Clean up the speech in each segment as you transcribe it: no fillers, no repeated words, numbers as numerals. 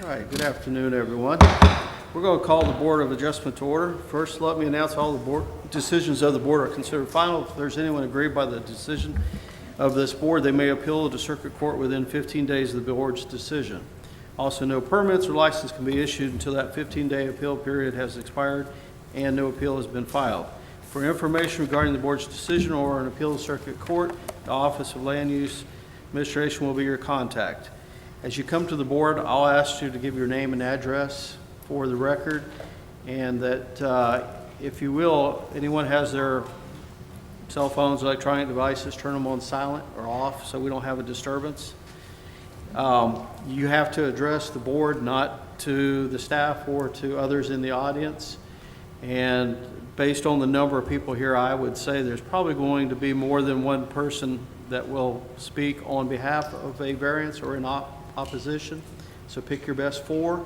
All right, good afternoon, everyone. We're going to call the Board of Adjustment to order. First, let me announce all the board decisions of the board are considered final. If there's anyone aggrieved by the decision of this board, they may appeal to circuit court within 15 days of the board's decision. Also, no permits or license can be issued until that 15-day appeal period has expired and no appeal has been filed. For information regarding the board's decision or an appeal to circuit court, the Office of Land Use Administration will be your contact. As you come to the board, I'll ask you to give your name and address for the record, and that if you will, anyone has their cell phones, electronic devices, turn them on silent or off so we don't have a disturbance. You have to address the board, not to the staff or to others in the audience. And based on the number of people here, I would say there's probably going to be more than one person that will speak on behalf of a variance or in opposition. So pick your best four,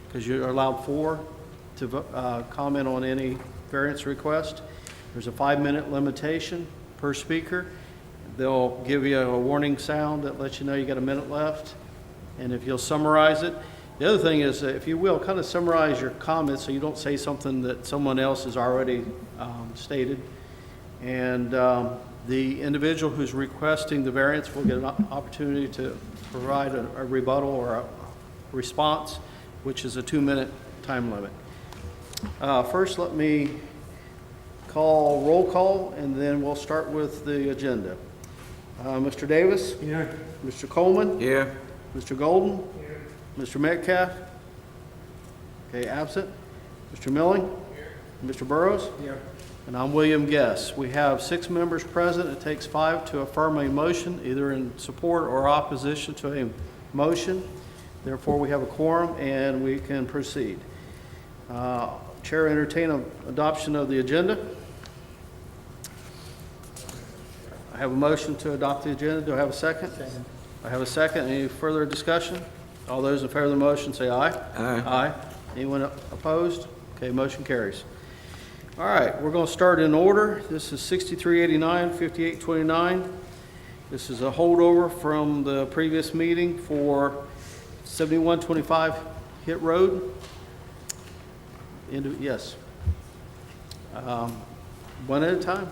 because you're allowed four to comment on any variance request. There's a 5-minute limitation per speaker. They'll give you a warning sound that lets you know you got a minute left. And if you'll summarize it. The other thing is, if you will, kind of summarize your comments so you don't say something that someone else has already stated. And the individual who's requesting the variance will get an opportunity to provide a rebuttal or a response, which is a 2-minute time limit. First, let me call roll call, and then we'll start with the agenda. Mr. Davis? Here. Mr. Coleman? Here. Mr. Golden? Here. Mr. Metcalf? Okay, absent. Mr. Milling? Here. Mr. Burrows? Here. And I'm William Guess. We have 6 members present. It takes 5 to affirm a motion, either in support or opposition to a motion. Therefore, we have a quorum and we can proceed. Chair entertain adoption of the agenda. I have a motion to adopt the agenda. Do I have a second? Second. I have a second. Any further discussion? All those in favor of the motion say aye. Aye. Aye. Anyone opposed? Okay, motion carries. All right, we're going to start in order. This is 6389, 5829. This is a holdover from the previous meeting for 7125 Hit Road. Yes. One at a time.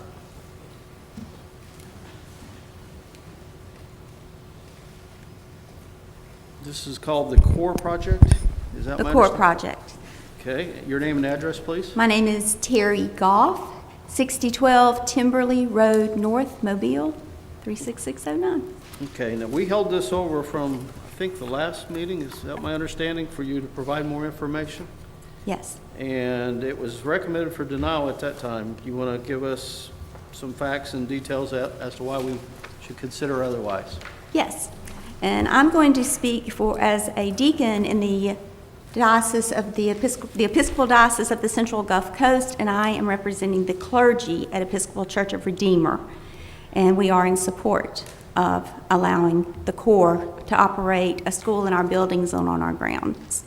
This is called the CORE project. Is that The my CORE understanding? project. Okay, your name and address, please. My name is Terry Goff, 6012 Timberley Road North, Mobile, 36609. Okay, now we held this over from, I think, the last meeting. Is that my understanding, for you to provide more information? Yes. And it was recommended for denial at that time. You want to give us some facts and details as to why we should consider otherwise? Yes. And I'm going to speak as a deacon in the Diocese of the Episcopal Diocese of the Central Gulf Coast, and I am representing the clergy at Episcopal Church of Redeemer. And we are in support of allowing the CORE to operate a school in our buildings and on our grounds.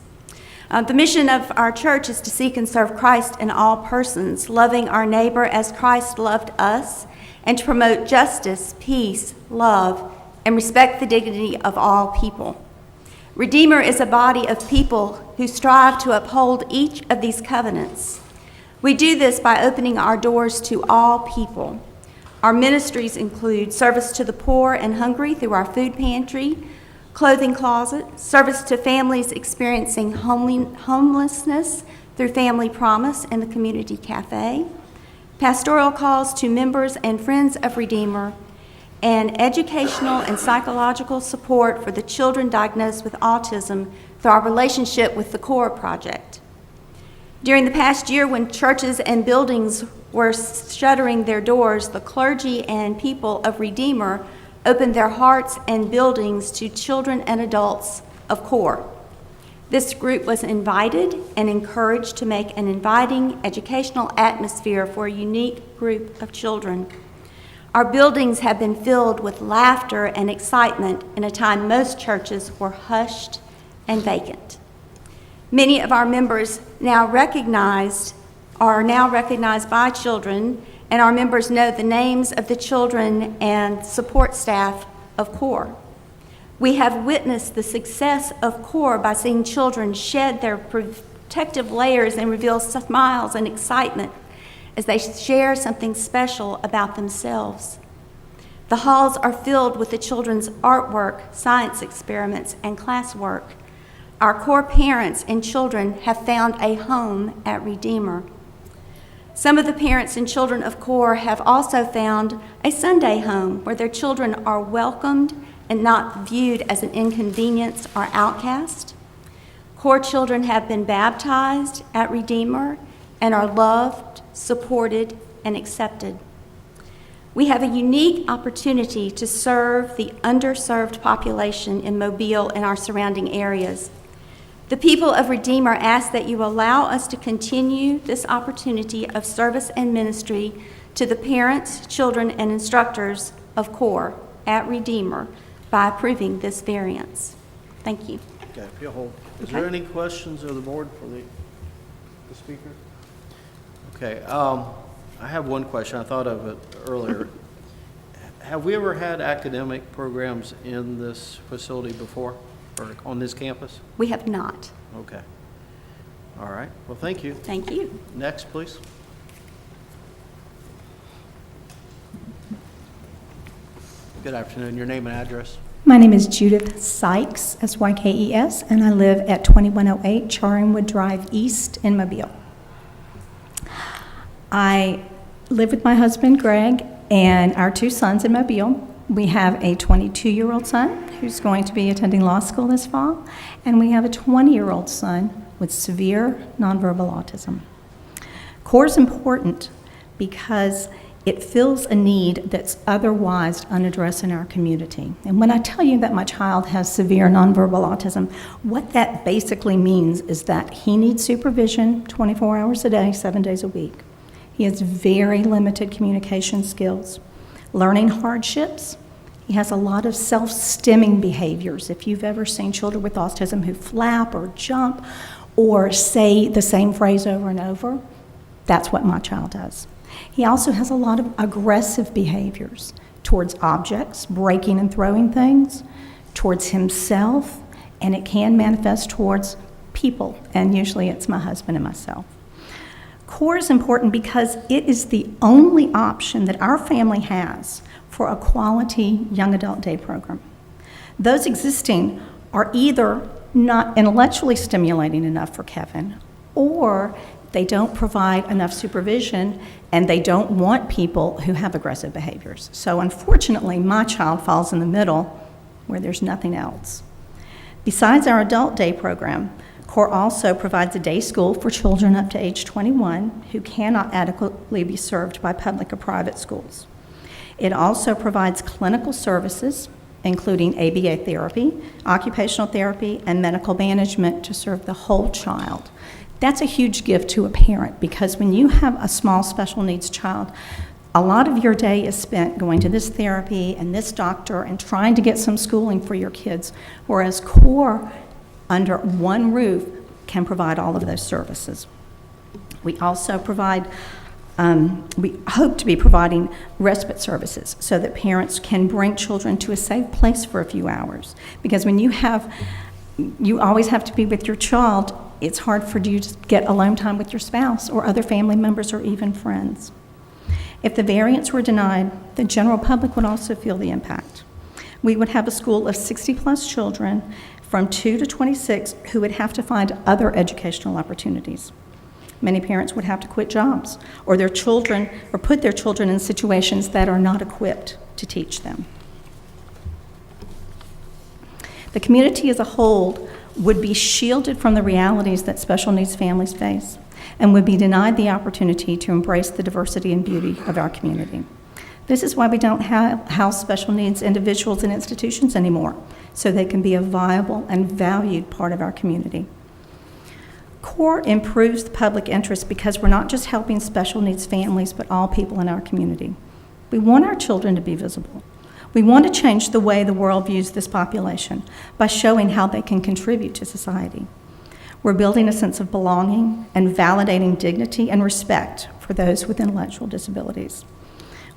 The mission of our church is to seek and serve Christ in all persons, loving our neighbor as Christ loved us, and to promote justice, peace, love, and respect the dignity of all people. Redeemer is a body of people who strive to uphold each of these covenants. We do this by opening our doors to all people. Our ministries include service to the poor and hungry through our food pantry, clothing closet, service to families experiencing homelessness through Family Promise and the Community Cafe, pastoral calls to members and friends of Redeemer, and educational and psychological support for the children diagnosed with autism through our relationship with the CORE project. During the past year, when churches and buildings were shuttering their doors, the clergy and people of Redeemer opened their hearts and buildings to children and adults of CORE. This group was invited and encouraged to make an inviting educational atmosphere for a unique group of children. Our buildings have been filled with laughter and excitement in a time most churches were hushed and vacant. Many of our members are now recognized by children, and our members know the names of the children and support staff of CORE. We have witnessed the success of CORE by seeing children shed their protective layers and reveal smiles and excitement as they share something special about themselves. The halls are filled with the children's artwork, science experiments, and classwork. Our CORE parents and children have found a home at Redeemer. Some of the parents and children of CORE have also found a Sunday home where their children are welcomed and not viewed as an inconvenience or outcast. CORE children have been baptized at Redeemer and are loved, supported, and accepted. We have a unique opportunity to serve the underserved population in Mobile and our surrounding areas. The people of Redeemer ask that you allow us to continue this opportunity of service and ministry to the parents, children, and instructors of CORE at Redeemer by approving this variance. Thank you. Okay, if you'll hold. Is Okay. there any questions of the board for the speaker? Okay, I have one question. I thought of it earlier. Have we ever had academic programs in this facility before, or on this campus? We have not. Okay. All right. Well, thank you. Thank you. Next, please. Good afternoon. Your name and address? My name is Judith Sykes, S-Y-K-E-S, and I live at 2108 Charingwood Drive East in Mobile. I live with my husband, Greg, and our two sons in Mobile. We have a 22-year-old son who's going to be attending law school this fall, and we have a 20-year-old son with severe nonverbal autism. CORE is important because it fills a need that's otherwise unaddressed in our community. And when I tell you that my child has severe nonverbal autism, what that basically means is that he needs supervision 24 hours a day, 7 days a week. He has very limited communication skills, learning hardships. He has a lot of self-stimming behaviors. If you've ever seen children with autism who flap or jump or say the same phrase over and over, that's what my child does. He also has a lot of aggressive behaviors towards objects, breaking and throwing things, towards himself, and it can manifest towards people, and usually it's my husband and myself. CORE is important because it is the only option that our family has for a quality young adult day program. Those existing are either not intellectually stimulating enough for Kevin, or they don't provide enough supervision, and they don't want people who have aggressive behaviors. So unfortunately, my child falls in the middle where there's nothing else. Besides our adult day program, CORE also provides a day school for children up to age 21 who cannot adequately be served by public or private schools. It also provides clinical services, including ABA therapy, occupational therapy, and medical management to serve the whole child. That's a huge gift to a parent, because when you have a small special needs child, a lot of your day is spent going to this therapy and this doctor and trying to get some schooling for your kids, whereas CORE, under one roof, can provide all of those services. We also provide, we hope to be providing respite services so that parents can bring children to a safe place for a few hours. Because when you always have to be with your child, it's hard for you to get alone time with your spouse or other family members or even friends. If the variance were denied, the general public would also feel the impact. We would have a school of 60-plus children from 2 to 26 who would have to find other educational opportunities. Many parents would have to quit jobs or their children, or put their children in situations that are not equipped to teach them. The community as a whole would be shielded from the realities that special needs families face and would be denied the opportunity to embrace the diversity and beauty of our community. This is why we don't house special needs individuals in institutions anymore, so they can be a viable and valued part of our community. CORE improves the public interest because we're not just helping special needs families, but all people in our community. We want our children to be visible. We want to change the way the world views this population by showing how they can contribute to society. We're building a sense of belonging and validating dignity and respect for those with intellectual disabilities.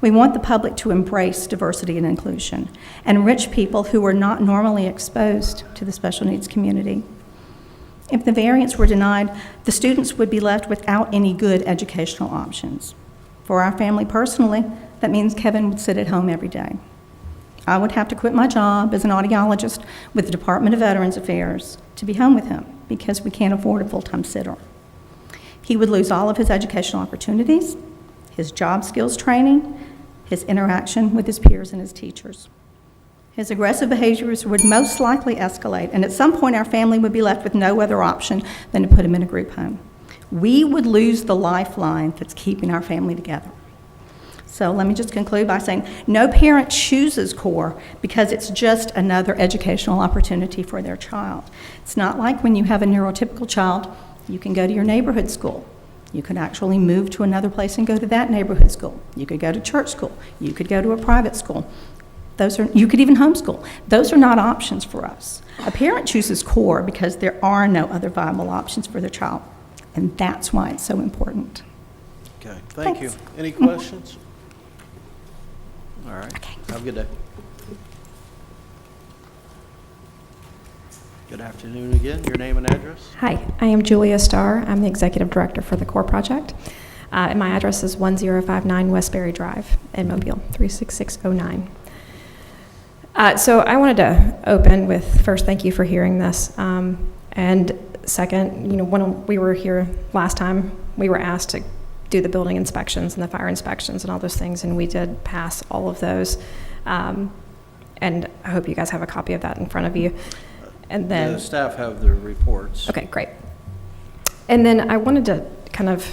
We want the public to embrace diversity and inclusion and enrich people who are not normally exposed to the special needs community. If the variance were denied, the students would be left without any good educational options. For our family personally, that means Kevin would sit at home every day. I would have to quit my job as an audiologist with the Department of Veterans Affairs to be home with him because we can't afford a full-time sitter. He would lose all of his educational opportunities, his job skills training, his interaction with his peers and his teachers. His aggressive behaviors would most likely escalate, and at some point our family would be left with no other option than to put him in a group home. We would lose the lifeline that's keeping our family together. So let me just conclude by saying no parent chooses CORE because it's just another educational opportunity for their child. It's not like when you have a neurotypical child, you can go to your neighborhood school. You could actually move to another place and go to that neighborhood school. You could go to church school. You could go to a private school. You could even homeschool. Those are not options for us. A parent chooses CORE because there are no other viable options for their child, and that's why it's so important. Okay, thank you. Thanks. Any questions? All right. Okay. Have a good day. Good afternoon again. Your name and address? Hi, I am Julia Starr. I'm the Executive Director for the CORE project. And my address is 1059 Westbury Drive in Mobile, 36609. So I wanted to open with, first, thank you for hearing this. And second, when we were here last time, we were asked to do the building inspections and the fire inspections and all those things, and we did pass all of those. And I hope you guys have a copy of that in front of you. And then The staff have their reports. okay, great. And then I wanted to kind of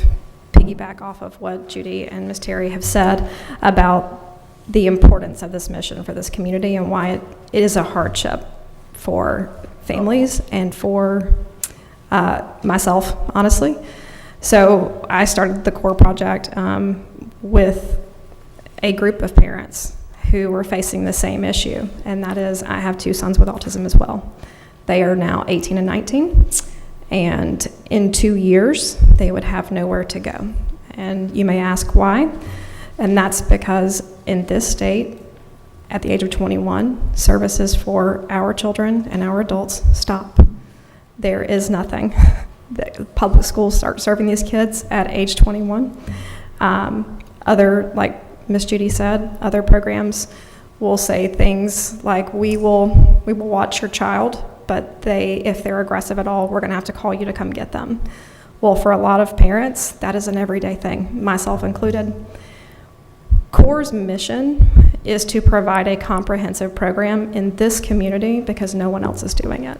piggyback off of what Judy and Ms. Terry have said about the importance of this mission for this community and why it is a hardship for families and for myself, honestly. So I started the CORE project with a group of parents who were facing the same issue, and that is I have two sons with autism as well. They are now 18 and 19, and in 2 years, they would have nowhere to go. And you may ask why, and that's because in this state, at the age of 21, services for our children and our adults stop. There is nothing. The public schools start serving these kids at age 21. Other, like Miss Judy said, other programs will say things like, we will watch your child, but if they're aggressive at all, we're gonna have to call you to come get them. Well, for a lot of parents, that is an everyday thing, myself included. CORE's mission is to provide a comprehensive program in this community because no one else is doing it.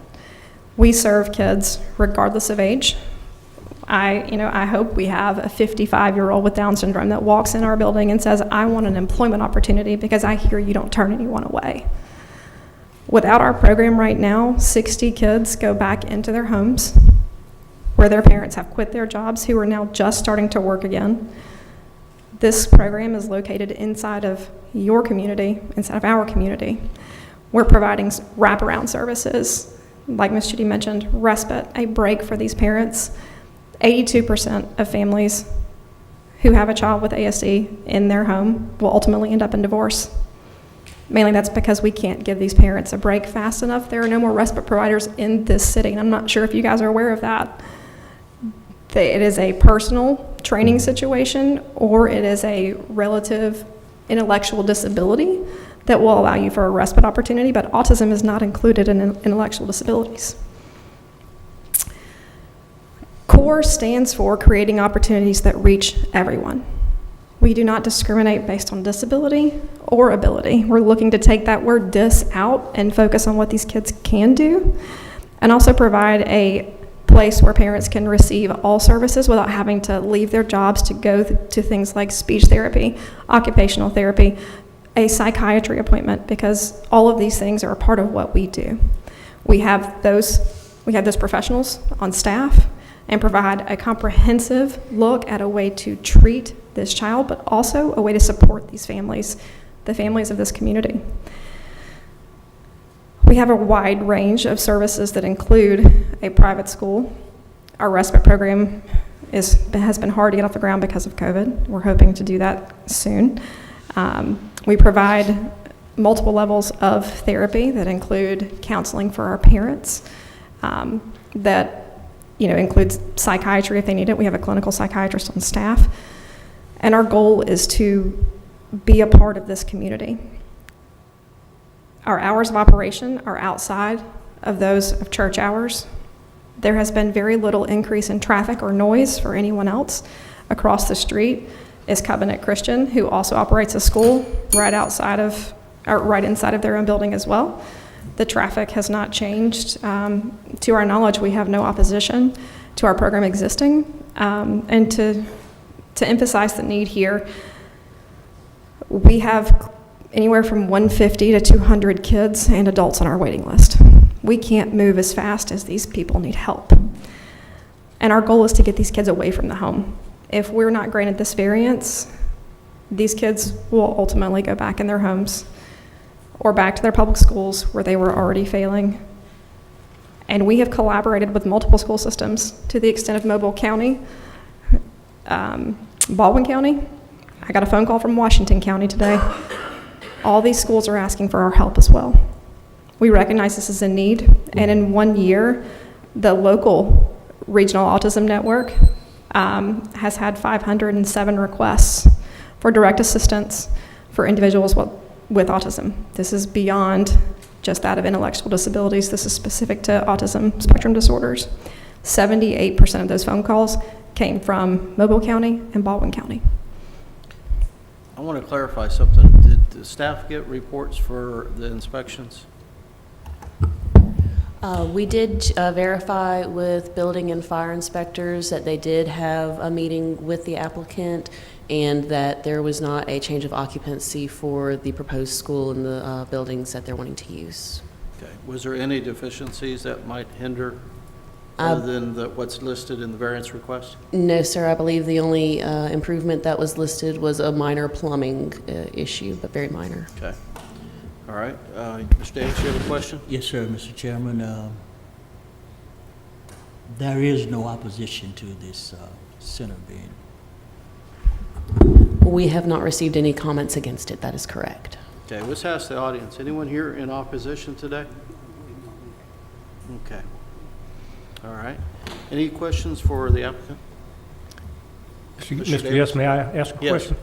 We serve kids regardless of age. I hope we have a 55-year-old with Down syndrome that walks in our building and says, I want an employment opportunity because I hear you don't turn anyone away. Without our program right now, 60 kids go back into their homes where their parents have quit their jobs who are now just starting to work again. This program is located inside of your community, inside of our community. We're providing wraparound services, like Ms. Judy mentioned, respite, a break for these parents. 82% of families who have a child with ASD in their home will ultimately end up in divorce. Mainly that's because we can't give these parents a break fast enough. There are no more respite providers in this city, and I'm not sure if you guys are aware of that. It is a personal training situation, or it is a relative intellectual disability that will allow you for a respite opportunity, but autism is not included in intellectual disabilities. CORE stands for creating opportunities that reach everyone. We do not discriminate based on disability or ability. We're looking to take that word dis out and focus on what these kids can do, and also provide a place where parents can receive all services without having to leave their jobs to go to things like speech therapy, occupational therapy, a psychiatry appointment, because all of these things are a part of what we do. We have those professionals on staff and provide a comprehensive look at a way to treat this child, but also a way to support these families, the families of this community. We have a wide range of services that include a private school. Our respite program has been hard to get off the ground because of COVID. We're hoping to do that soon. We provide multiple levels of therapy that include counseling for our parents, that includes psychiatry if they need it. We have a clinical psychiatrist on staff. And our goal is to be a part of this community. Our hours of operation are outside of those of church hours. There has been very little increase in traffic or noise for anyone else. Across the street is Covenant Christian, who also operates a school right inside of their own building as well. The traffic has not changed. To our knowledge, we have no opposition to our program existing. And to emphasize the need here, we have anywhere from 150 to 200 kids and adults on our waiting list. We can't move as fast as these people need help. And our goal is to get these kids away from the home. If we're not granted this variance, these kids will ultimately go back in their homes or back to their public schools where they were already failing. And we have collaborated with multiple school systems to the extent of Mobile County, Baldwin County. I got a phone call from Washington County today. All these schools are asking for our help as well. We recognize this is a need, and in 1 year, the local regional autism network has had 507 requests for direct assistance for individuals with autism. This is beyond just that of intellectual disabilities. This is specific to autism spectrum disorders. 78% of those phone calls came from Mobile County and Baldwin County. I want to clarify something. Did the staff get reports for the inspections? We did verify with building and fire inspectors that they did have a meeting with the applicant and that there was not a change of occupancy for the proposed school and the buildings that they're wanting to use. Okay. Was there any deficiencies that might hinder other than what's listed in the variance request? No, sir. I believe the only improvement that was listed was a minor plumbing issue, but very minor. Okay. All right. Mr. Davis, you have a question? Yes, sir, Mr. Chairman. There is no opposition to this center being. We have not received any comments against it. That is correct. Okay. Let's ask the audience. Anyone here in opposition today? Okay. All right. Any questions for the applicant? Mr. Yes, may I ask a Yes. question?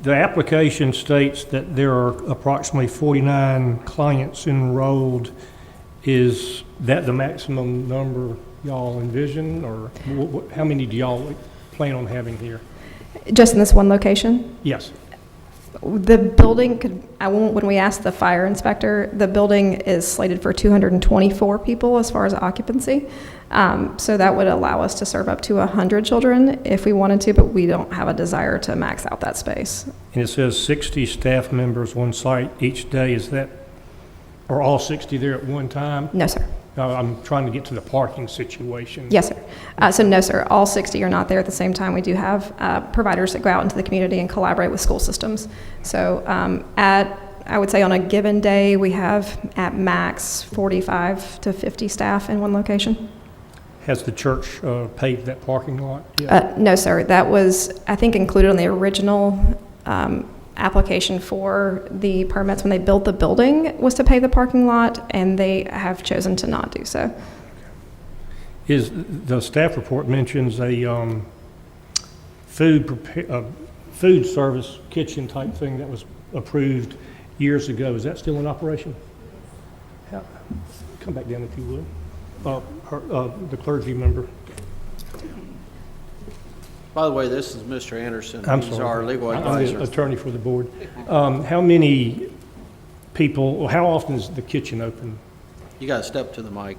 The application states that there are approximately 49 clients enrolled. Is that the maximum number y'all envision, or how many do y'all plan on having here? Just in this one location? Yes. The building could, when we asked the fire inspector, the building is slated for 224 people as far as occupancy. So that would allow us to serve up to 100 children if we wanted to, but we don't have a desire to max out that space. And it says 60 staff members on site each day. Is that, are all 60 there at one time? No, sir. I'm trying to get to the parking situation. Yes, sir. So no, sir, all 60 are not there at the same time. We do have providers that go out into the community and collaborate with school systems. So I would say on a given day, we have at max 45 to 50 staff in one location. Has the church paved that parking lot yet? No, sir. That was, I think, included on the original application for the permits when they built the building, was to pave the parking lot, and they have chosen to not do so. Is the staff report mentions a food service kitchen type thing that was approved years ago. Is that still in operation? Come back down if you would. The clergy member. By the way, this is Mr. Anderson. I'm He's sorry. our legal I'm advisor. the attorney for the board. How many people, how often is the kitchen open? You got to step to the mic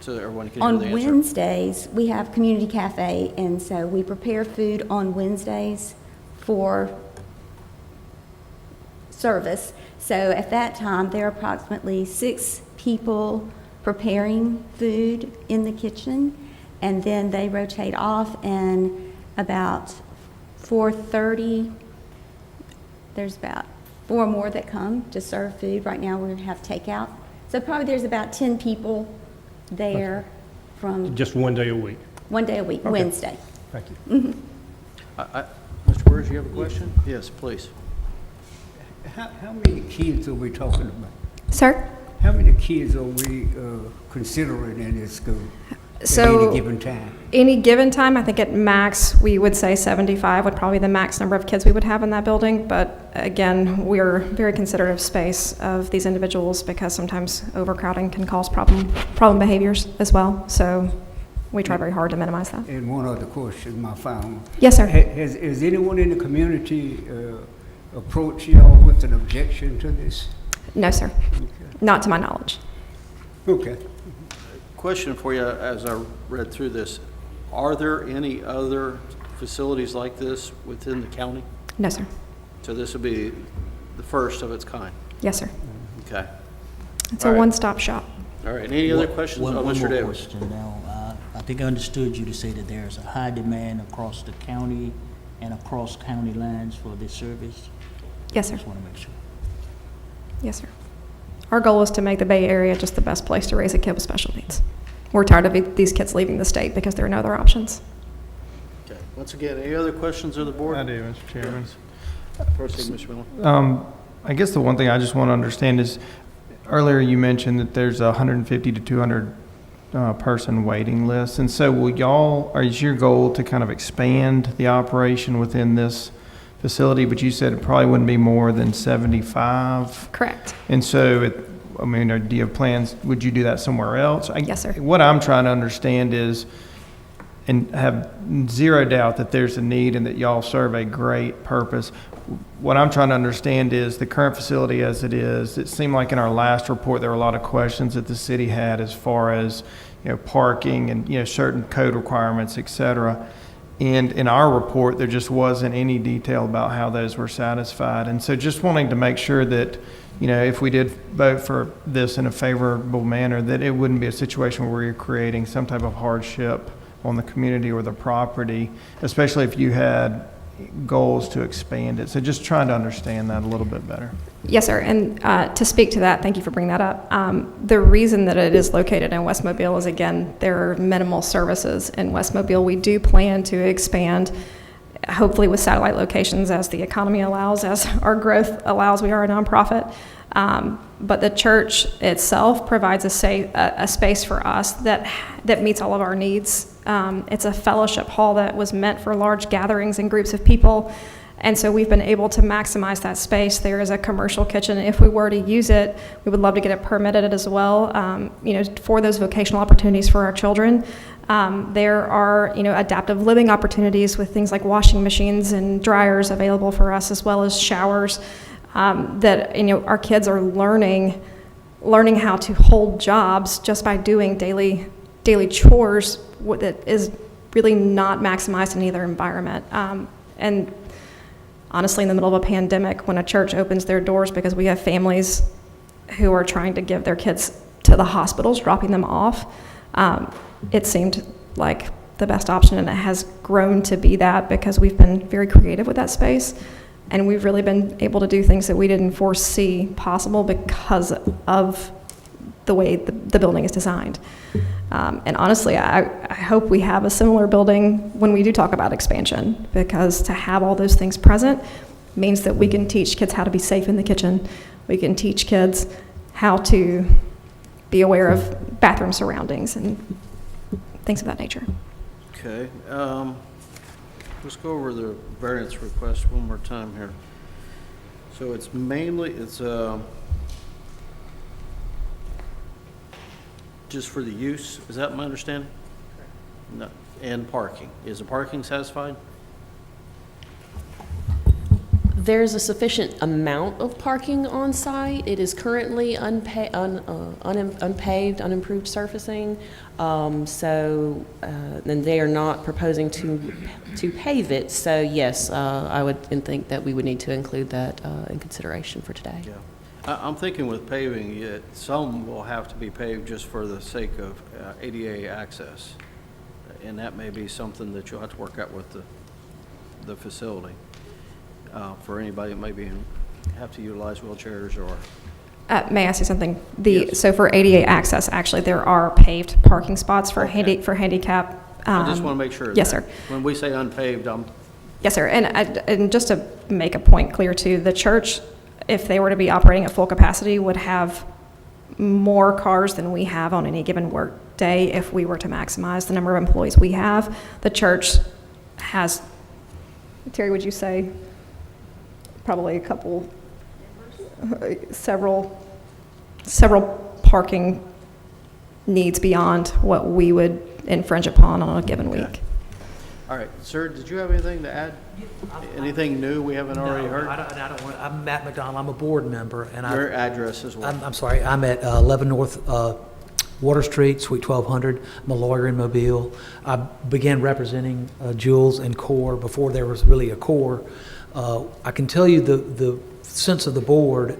so everyone can hear the On answer. Wednesdays, we have community cafe, and so we prepare food on Wednesdays for service. So at that time, there are approximately 6 people preparing food in the kitchen, and then they rotate off, and about 4:30, there's about 4 more that come to serve food. Right now, we have takeout. So probably there's about 10 people there from Just one day a week? one day a week, Okay. Wednesday. Thank you. Mr. Burrs, you have a question? Yes, please. How many kids are we talking about? Sir? How many kids are we considering in this school at So- any given time? Any given time, I think at max, we would say 75 would probably be the max number of kids we would have in that building. But again, we're very considerate of space of these individuals because sometimes overcrowding can cause problem behaviors as well. So we try very hard to minimize that. And one other question, my final one. Yes, sir. Has anyone in the community approached y'all with an objection to this? No, sir. Okay. Not to my knowledge. Okay. Question for you as I read through this. Are there any other facilities like this within the county? No, sir. So this will be the first of its kind? Yes, sir. Okay. It's All a right. one-stop shop. All right, any other questions? One Oh, more Mr. Davis. question now. I think I understood you to say that there's a high demand across the county and across county lines for this service. Yes, sir. Just want to make sure. Yes, sir. Our goal is to make the Bay Area just the best place to raise a kid with special needs. We're tired of these kids leaving the state because there are no other options. Okay. Once again, any other questions of the board? I do, Mr. Chairman. Proceed, Mr. Miller. I guess the one thing I just want to understand is, earlier you mentioned that there's a 150 to 200 person waiting list. And so is your goal to kind of expand the operation within this facility? But you said it probably wouldn't be more than 75. Correct. And so, do you have plans, would you do that somewhere else? Yes, sir. What I'm trying to understand is, and have zero doubt that there's a need and that y'all serve a great purpose. What I'm trying to understand is the current facility as it is. It seemed like in our last report there were a lot of questions that the city had as far as parking and certain code requirements, et cetera. And in our report there just wasn't any detail about how those were satisfied. And so just wanting to make sure that if we did vote for this in a favorable manner, that it wouldn't be a situation where we're creating some type of hardship on the community or the property, especially if you had goals to expand it. So just trying to understand that a little bit better. Yes, sir. And to speak to that, thank you for bringing that up. The reason that it is located in West Mobile is, again, there are minimal services in West Mobile. We do plan to expand, hopefully with satellite locations as the economy allows, as our growth allows. We are a nonprofit. But the church itself provides a space for us that meets all of our needs. It's a fellowship hall that was meant for large gatherings and groups of people. And so we've been able to maximize that space. There is a commercial kitchen. If we were to use it, we would love to get it permitted as well, for those vocational opportunities for our children. There are, adaptive living opportunities with things like washing machines and dryers available for us, as well as showers. That our kids are learning how to hold jobs just by doing daily chores that is really not maximized in either environment. And honestly, in the middle of a pandemic, when a church opens their doors because we have families who are trying to give their kids to the hospitals, dropping them off, it seemed like the best option, and it has grown to be that because we've been very creative with that space. And we've really been able to do things that we didn't foresee possible because of the way the building is designed. And honestly, I hope we have a similar building when we do talk about expansion, because to have all those things present means that we can teach kids how to be safe in the kitchen. We can teach kids how to be aware of bathroom surroundings and things of that nature. Okay. Let's go over the variance request one more time here. So it's just for the use, is that my understanding? No, and parking. Is the parking satisfied? There's a sufficient amount of parking on site. It is currently unpaved, unimproved surfacing. And they are not proposing to pave it. So yes, I would think that we would need to include that in consideration for today. Yeah. I'm thinking with paving, some will have to be paved just for the sake of ADA access. And that may be something that you'll have to work out with the facility. For anybody that maybe have to utilize wheelchairs or... May I say something? Yes. So for ADA access, actually, there are paved parking spots for Okay. handicap. I just want to make sure. Yes, that sir. When we say unpaved, Yes, sir. And just to make a point clear, too, the church if they were to be operating at full capacity, would have more cars than we have on any given work day if we were to maximize the number of employees we have. The church has, Terry, would you say probably several parking needs beyond what we would infringe upon on a given week? All right, sir, did you have anything to add? Anything new we haven't already heard? I don't want, I'm Matt McDonald, I'm a board member, and Your address as well. I'm sorry, I'm at 11 North Water Street, Suite 1200. I'm a lawyer in Mobile. I began representing Jules and CORE before there was really a CORE. I can tell you the sense of the board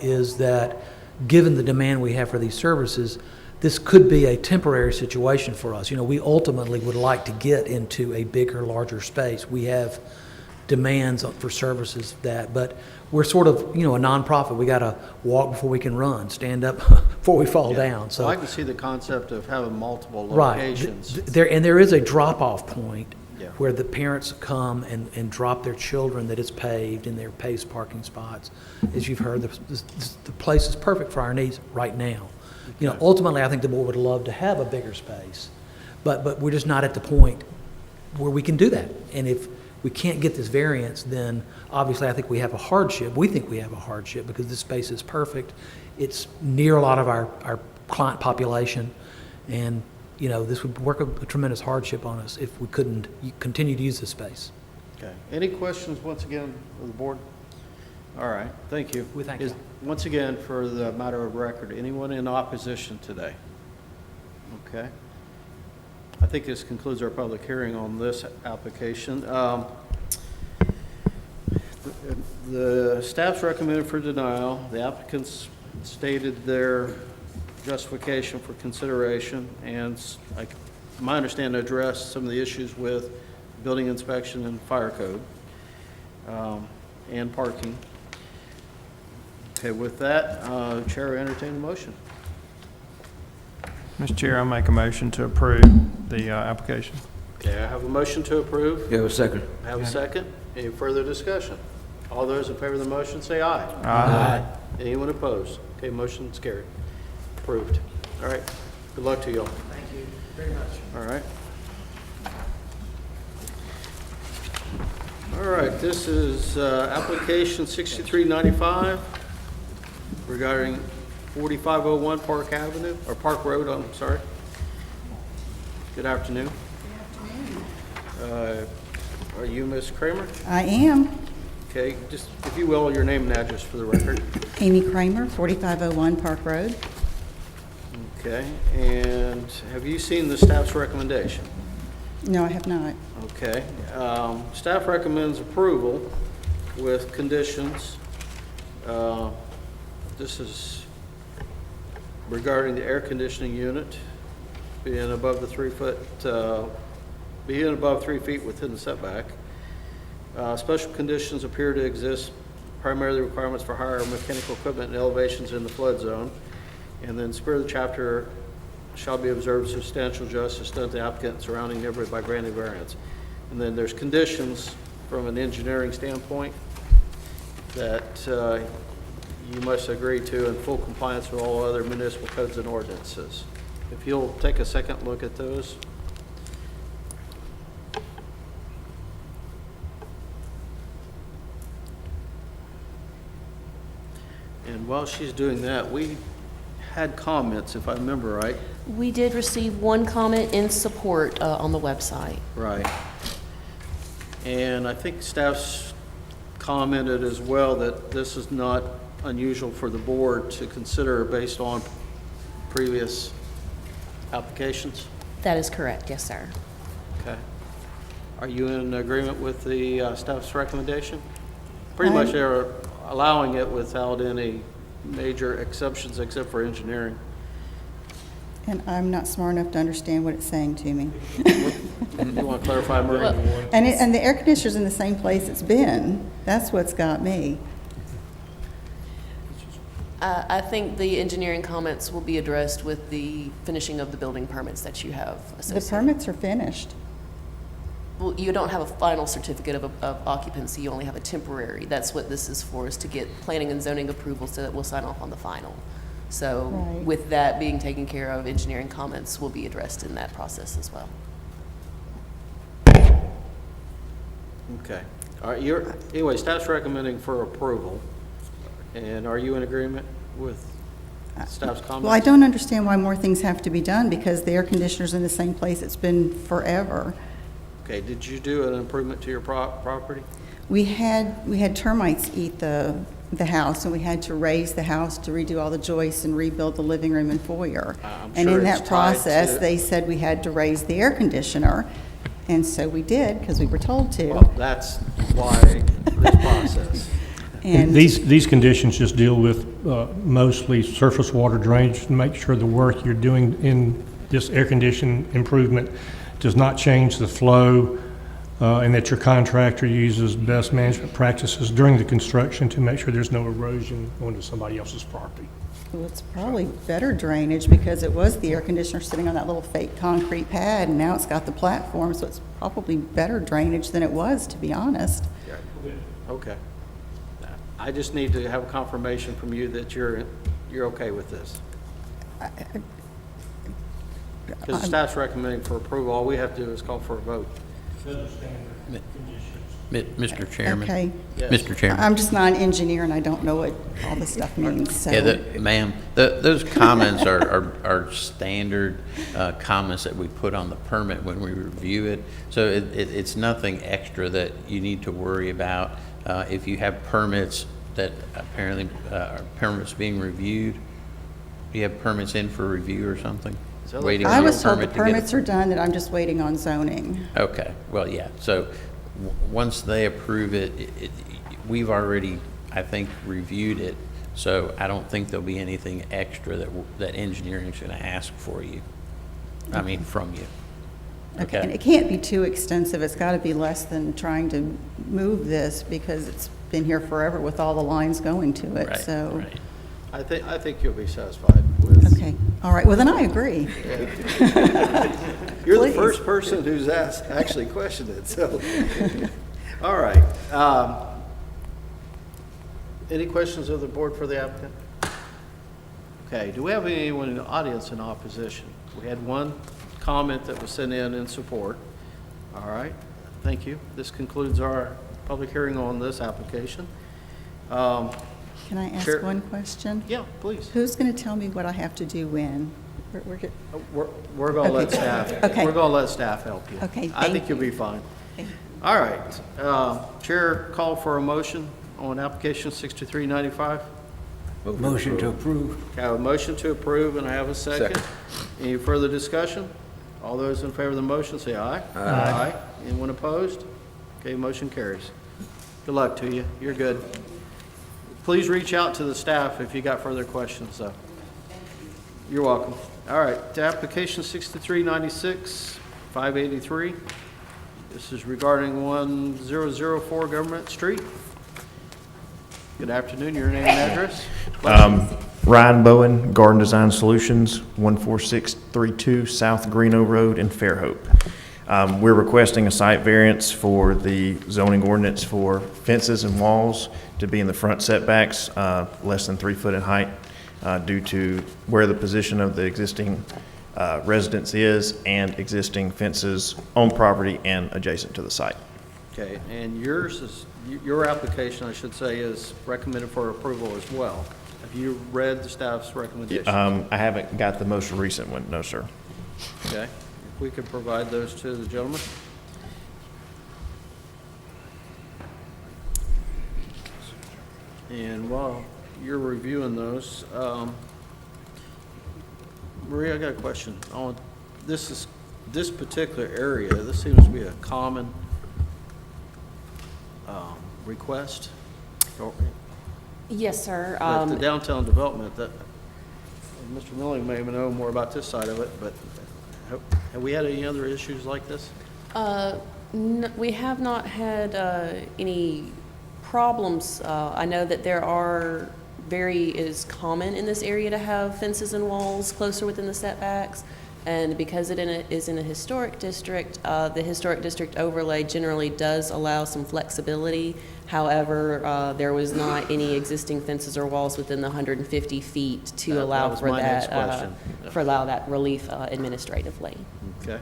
is that given the demand we have for these services, this could be a temporary situation for us. You know, we ultimately would like to get into a bigger, larger space. We have demands for services but we're sort of, you know, a nonprofit. We got to walk before we can run, stand up before we fall down. So I can see the concept of having multiple right. locations. There is a drop-off point Yeah. where the parents come and drop their children that is paved in their paved parking spots. As you've heard, the place is perfect for our needs right now. You know, ultimately, I think the board would love to have a bigger space, but we're just not at the point where we can do that. And if we can't get this variance, then obviously I think we have a hardship. We think we have a hardship because this space is perfect. It's near a lot of our client population, and you know, this would work a tremendous hardship on us if we couldn't continue to use this space. Okay. Any questions, once again, of the board? All right, thank you. We thank you. Once again, for the matter of record, anyone in opposition today? Okay. I think this concludes our public hearing on this application. The staff's recommended for denial. The applicants stated their justification for consideration, and my understanding addressed some of the issues with building inspection and fire code and parking. Okay, with that, Chair, entertain a motion. Mr. Chair, I make a motion to approve the application. Okay, I have a motion to approve. Yeah, a second. I have a second. Any further discussion? All those in favor of the motion say aye. Aye. Anyone opposed? Okay, motion's carried. Approved. All right. Good luck to you all. Thank you very much. All right. All right, this is application 6395 regarding 4501 Park Avenue, or Park Road, I'm sorry. Good afternoon. Good afternoon. Are you Ms. Kramer? I am. Okay, just, if you will, your name and address for the record. Amy Kramer, 4501 Park Road. Okay, and have you seen the staff's recommendation? No, I have not. Okay, staff recommends approval with conditions. This is regarding the air conditioning unit being above the 3 foot, being above 3 feet within the setback. Special conditions appear to exist, primarily requirements for higher mechanical equipment and elevations in the flood zone. And then spirit of the chapter shall be observed substantial justice done to the applicant and surrounding neighborhood by granting variance. And then there's conditions from an engineering standpoint that you must agree to in full compliance with all other municipal codes and ordinances. If you'll take a second look at those. And while she's doing that, we had comments, if I remember right. We did receive one comment in support on the website. Right. And I think staff's commented as well that this is not unusual for the board to consider based on previous applications. That is correct, yes, sir. Okay. Are you in agreement with the staff's recommendation? Pretty much they're allowing it without any major exceptions except for engineering. And I'm not smart enough to understand what it's saying to me. You want to clarify, Marie? And the air conditioner's in the same place it's been. That's what's got me. I think the engineering comments will be addressed with the finishing of the building permits that you have The associated. permits are finished. Well, you don't have a final certificate of occupancy, you only have a temporary. That's what this is for, is to get planning and zoning approval so that we'll sign off on the final. So Right. with that being taken care of, engineering comments will be addressed in that process as well. Okay. All right, anyway, staff's recommending for approval. And are you in agreement with staff's comments? Well, I don't understand why more things have to be done, because the air conditioner's in the same place it's been forever. Okay, did you do an improvement to your property? We had termites eat the house, and we had to raise the house to redo all the joists and rebuild the living room and foyer. I'm And sure in it's that tied process, to- they said we had to raise the air conditioner, and so we did, because we were told to. Well, that's why this process. And These conditions just deal with mostly surface water drainage, to make sure the work you're doing in this air condition improvement does not change the flow, and that your contractor uses best management practices during the construction to make sure there's no erosion onto somebody else's property. well, it's probably better drainage, because it was the air conditioner sitting on that little fake concrete pad, and now it's got the platform, so it's probably better drainage than it was, to be honest. Okay. I just need to have a confirmation from you that you're okay with this. Because the staff's recommending for approval, all we have to do is call for a vote. Mr. Chairman. Okay. Yes. Mr. Chairman. I'm just not an engineer, and I don't know what all this stuff means, so. Yeah, ma'am, those comments are standard comments that we put on the permit when we review it. So it's nothing extra that you need to worry about. If you have permits that apparently are permits being reviewed, you have permits in for review or something? Waiting on I your was told the permit to get a- permits are done, that I'm just waiting on zoning. Okay, well, yeah, so once they approve it, we've already, I think, reviewed it, so I don't think there'll be anything extra that engineering's gonna ask for you, I mean, from you. Okay, and it can't be too extensive. It's got to be less than trying to move this, because it's been here forever with all the lines going to it, Right, so. right. I think you'll be satisfied with. Okay, all right, well, then I agree. You're the Please. first person who's actually questioned it, so. All right. Any questions of the board for the applicant? Okay, do we have anyone in the audience in opposition? We had one comment that was sent in support. All right, thank you. This concludes our public hearing on this application. Can I ask Sure. one question? Yeah, please. Who's going to tell me what I have to do when? We're going to let Okay. staff, Okay. we're going to let staff help you. Okay, I think thank you'll be fine. All right, Chair, call for a motion on application 6395. Motion to approve. I have a motion to approve, and I have a second. Any further discussion? All those in favor of the motion, say aye. Aye. Anyone opposed? Okay, motion carries. Good luck to you. You're good. Please reach out to the staff if you got further questions, though. You're welcome. All right, to application 6396, 583. This is regarding 1004 Government Street. Good afternoon, your name and address? Ryan Bowen, Garden Design Solutions, 14632 South Greeno Road in Fairhope. We're requesting a site variance for the zoning ordinance for fences and walls to be in the front setbacks, less than 3 foot in height, due to where the position of the existing residence is and existing fences on property and adjacent to the site. Okay, and your application, I should say, is recommended for approval as well. Have you read the staff's recommendation? I haven't got the most recent one, no, sir. Okay, if we could provide those to the gentleman. And while you're reviewing those, Maria, I got a question. This particular area, this seems to be a common request. Yes, sir. But the downtown development, that, Mr. Milling may know more about this side of it, but have we had any other issues like this? We have not had any problems. I know that it is common in this area to have fences and walls closer within the setbacks. And because is in a historic district, the historic district overlay generally does allow some flexibility. However, there was not any existing fences or walls within the 150 feet to That allow was for my next that, question. for allow that relief administratively. Okay.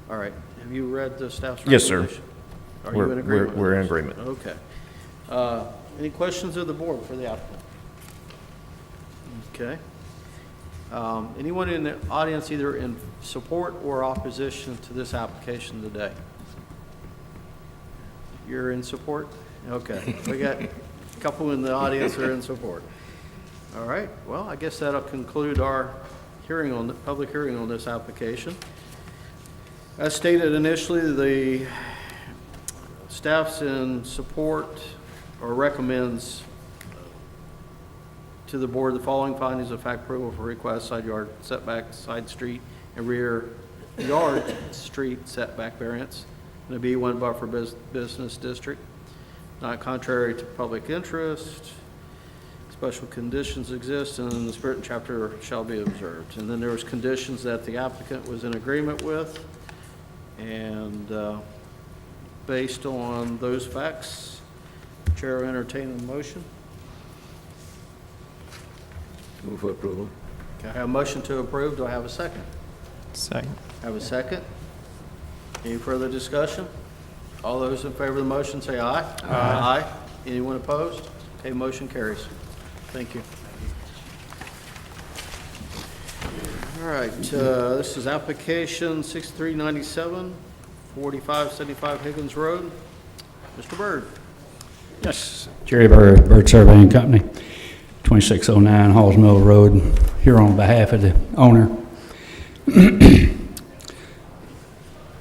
All right. Have you read the staff's Yes, sir. recommendation? Are you in agreement? We're in with this? agreement. Okay. Any questions of the board for the applicant? Okay. Anyone in the audience either in support or opposition to this application today? You're in support? Okay. We got a couple in the audience that are in support. All right. Well, I guess that'll conclude our hearing on the public hearing on this application. As stated initially, the staff's in support or recommends to the board the following findings of fact approval for request: side yard setback, side street, and rear yard street setback variance in a B1 buffer business district, not contrary to public interest. Special conditions exist, and the spirit and chapter shall be observed. And then there was conditions that the applicant was in agreement with, and based on those facts, Chair will entertain a motion. Move for approval. Okay, I have a motion to approve. Do I have a second? Second. I have a second. Any further discussion? All those in favor of the motion say aye. Aye. Anyone opposed? Okay, motion carries. Thank you. All right, this is application 6397, 4575 Higgins Road. Mr. Byrd. Yes, Jerry Byrd, Byrd Surveying Company, 2609 Halls Mill Road, here on behalf of the owner.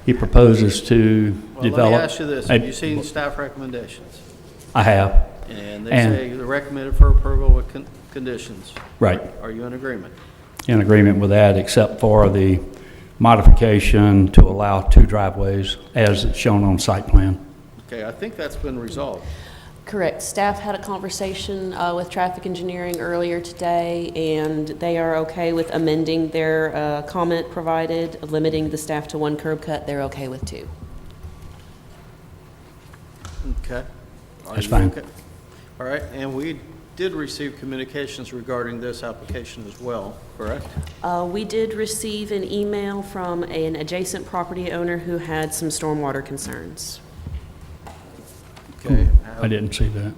He proposes to develop. Let me ask you this. Have you seen staff recommendations? I have. And they say they're recommended for approval with conditions. Right. Are you in agreement? In agreement with that, except for the modification to allow 2 driveways as it's shown on site plan. Okay, I think that's been resolved. Correct. Staff had a conversation with traffic engineering earlier today, and they are okay with amending their comment provided, limiting the staff to 1 curb cut. They're okay with 2. Okay. Are That's you fine. okay? All right, and we did receive communications regarding this application as well, correct? We did receive an email from an adjacent property owner who had some stormwater concerns. Okay. I didn't see that.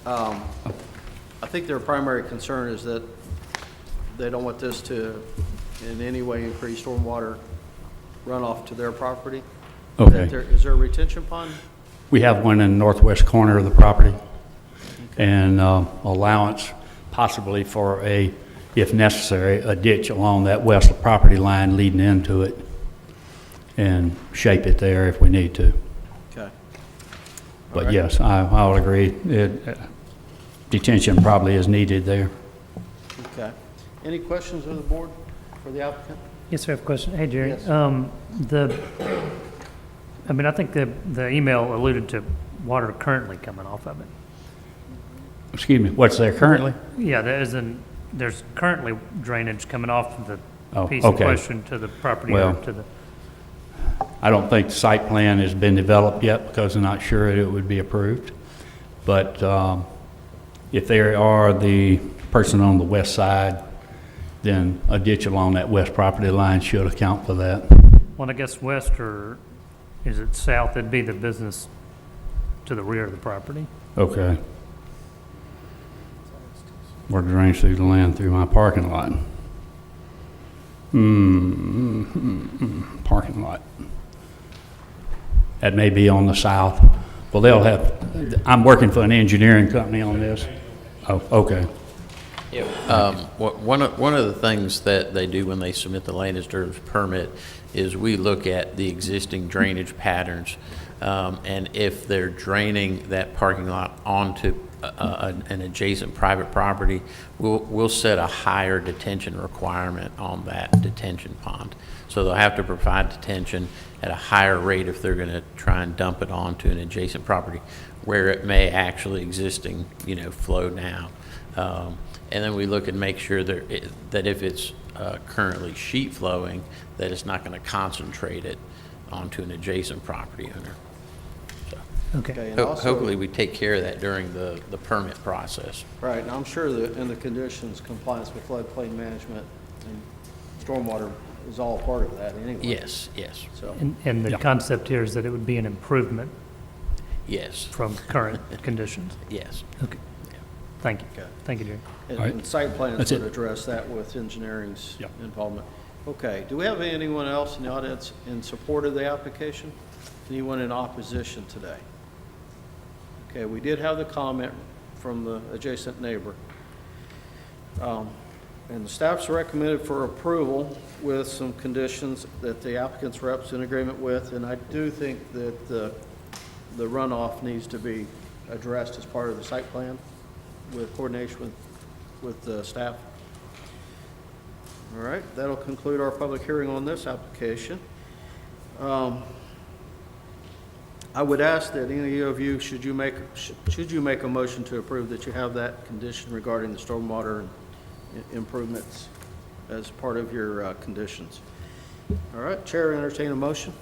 I think their primary concern is that they don't want this to in any way increase stormwater runoff to their property. Okay. Is there a retention pond? We have one in the northwest corner of the property, and allowance possibly for a, if necessary, a ditch along that west property line leading into it, and shape it there if we need to. Okay. But right. yes, I would agree. Detention probably is needed there. Okay. Any questions of the board for the applicant? Yes, sir, I have a question. Hey, Jerry. Yes. I think the email alluded to water currently coming off of it. Excuse me, what's there currently? Yeah, there's currently drainage coming off of the Oh, piece in okay. question to the property Well, or to the... I don't think the site plan has been developed yet because I'm not sure it would be approved. But if they are the person on the west side, then a ditch along that west property line should account for that. Well, I guess west, or is it south? It'd be the business to the rear of the property. Okay. Water drains through the land through my parking lot. Parking lot. That may be on the south. Well, they'll have, I'm working for an engineering company on this. Oh, okay. One of the things that they do when they submit the land disturbance permit is we look at the existing drainage patterns, and if they're draining that parking lot onto an adjacent private property, we'll set a higher detention requirement on that detention pond. So they'll have to provide detention at a higher rate if they're going to try and dump it onto an adjacent property where it may actually existing, flow now. And then we look and make sure that if it's currently sheet flowing, that it's not going to concentrate it onto an adjacent property owner. Okay, and also, Hopefully, we take care of that during the permit process. right, and I'm sure that in the conditions, compliance with floodplain management and stormwater is all part of that anyway. Yes, yes, So, And the concept here is that it would be an improvement yes, from current conditions. yes. Okay. Thank you. Okay. Thank you, Jerry. and All right. and site plans That's would it. address that with engineering's Yep. involvement. Okay, do we have anyone else in the audience in support of the application? Anyone in opposition today? Okay, we did have the comment from the adjacent neighbor. And the staff's recommended for approval with some conditions that the applicant's reps in agreement with, and I do think that the runoff needs to be addressed as part of the site plan with coordination with the staff. All right, that'll conclude our public hearing on this application. I would ask that any of you, should you make a motion to approve, that you have that condition regarding the stormwater improvements as part of your conditions. All right, Chair, entertain a motion.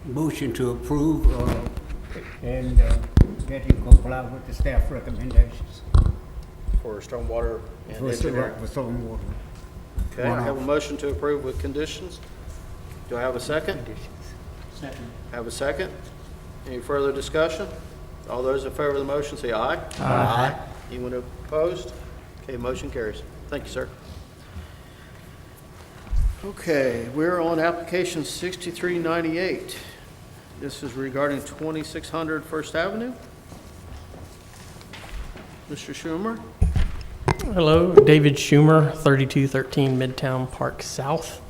Motion to approve, and that you comply with the staff recommendations. For stormwater and For engineering. stormwater. Okay, I have a motion to approve with conditions. Do I have a second? Second. Have a second? Any further discussion? All those in favor of the motion say aye. Aye. Anyone opposed? Okay, motion carries. Thank you, sir. Okay, we're on application 6398. This is regarding 2600 First Avenue. Mr. Schumer? Hello, David Schumer, 3213 Midtown Park South.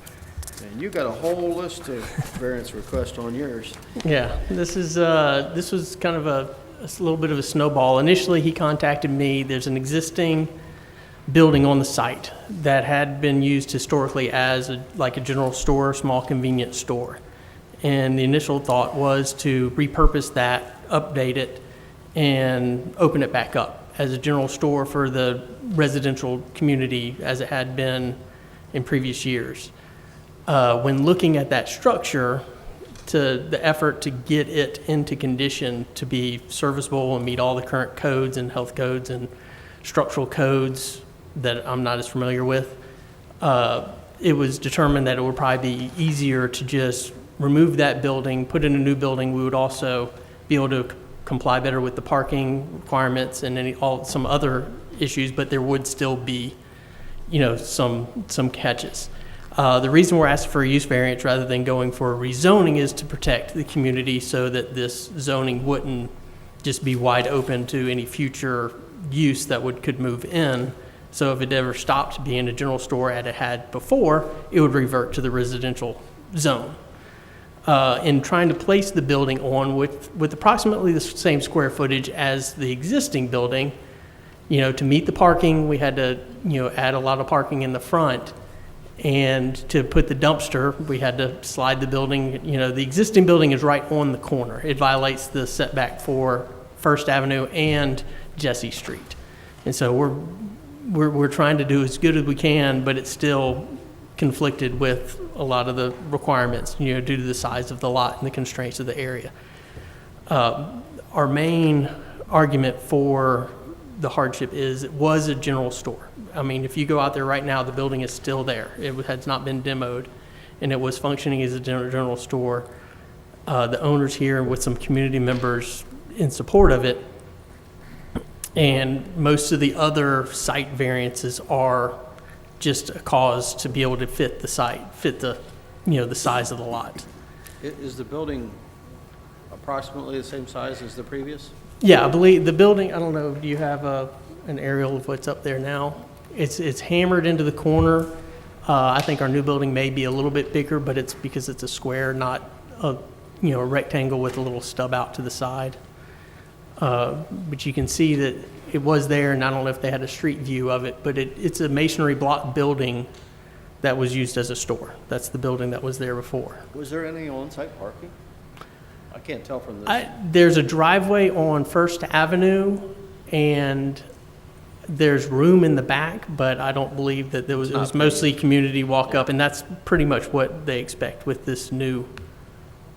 And you got a whole list of variance requests on yours. Yeah, this was kind of a little bit of a snowball. Initially, he contacted me. There's an existing building on the site that had been used historically as like a general store, small convenience store. And the initial thought was to repurpose that, update it, and open it back up as a general store for the residential community as it had been in previous years. When looking at that structure, to the effort to get it into condition to be serviceable and meet all the current codes and health codes and structural codes that I'm not as familiar with, it was determined that it would probably be easier to just remove that building, put in a new building. We would also be able to comply better with the parking requirements and some other issues, but there would still be, some catches. The reason we're asking for a use variance rather than going for a rezoning is to protect the community so that this zoning wouldn't just be wide open to any future use that could move in. So if it ever stopped being a general store as it had before, it would revert to the residential zone. In trying to place the building on with approximately the same square footage as the existing building, to meet the parking, we had to, add a lot of parking in the front. And to put the dumpster, we had to slide the building. The existing building is right on the corner. It violates the setback for First Avenue and Jesse Street. And so we're trying to do as good as we can, but it's still conflicted with a lot of the requirements, due to the size of the lot and the constraints of the area. Our main argument for the hardship is it was a general store. I mean, if you go out there right now, the building is still there. It has not been demoed, and it was functioning as a general store. The owners here with some community members in support of it, and most of the other site variances are just a cause to be able to fit the the size of the lot. Is the building approximately the same size as the previous? Yeah, I believe the building, I don't know, do you have an aerial of what's up there now? It's hammered into the corner. I think our new building may be a little bit bigger, but it's because it's a square, not a rectangle with a little stub out to the side. But you can see that it was there, and I don't know if they had a street view of it, but it's a masonry block building that was used as a store. That's the building that was there before. Was there any on-site parking? I can't tell from this. There's a driveway on First Avenue, and there's room in the back, but I don't believe that it was mostly community walk-up, and that's pretty much what they expect with this new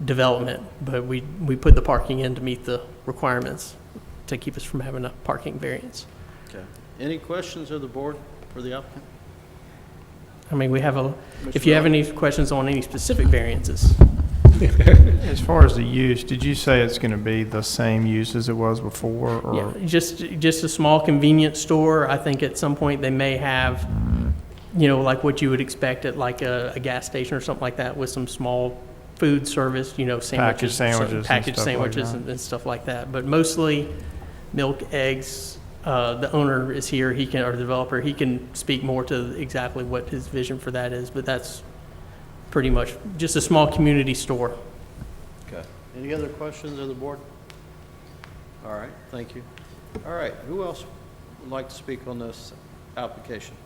development. But we put the parking in to meet the requirements to keep us from having a parking variance. Okay. Any questions of the board for the applicant? I mean, if you have any questions on any specific variances. As far as the use, did you say it's going to be the same use as it was before? Or? Yeah, just a small convenience store. I think at some point they may have, like what you would expect at like a gas station or something like that, with some small food service, sandwiches, packaged sandwiches and stuff like that. But mostly milk, eggs. The owner is here. Or the developer, he can speak more to exactly what his vision for that is. But that's pretty much just a small community store. Okay. Any other questions of the board? All right, thank you. All right, who else would like to speak on this application?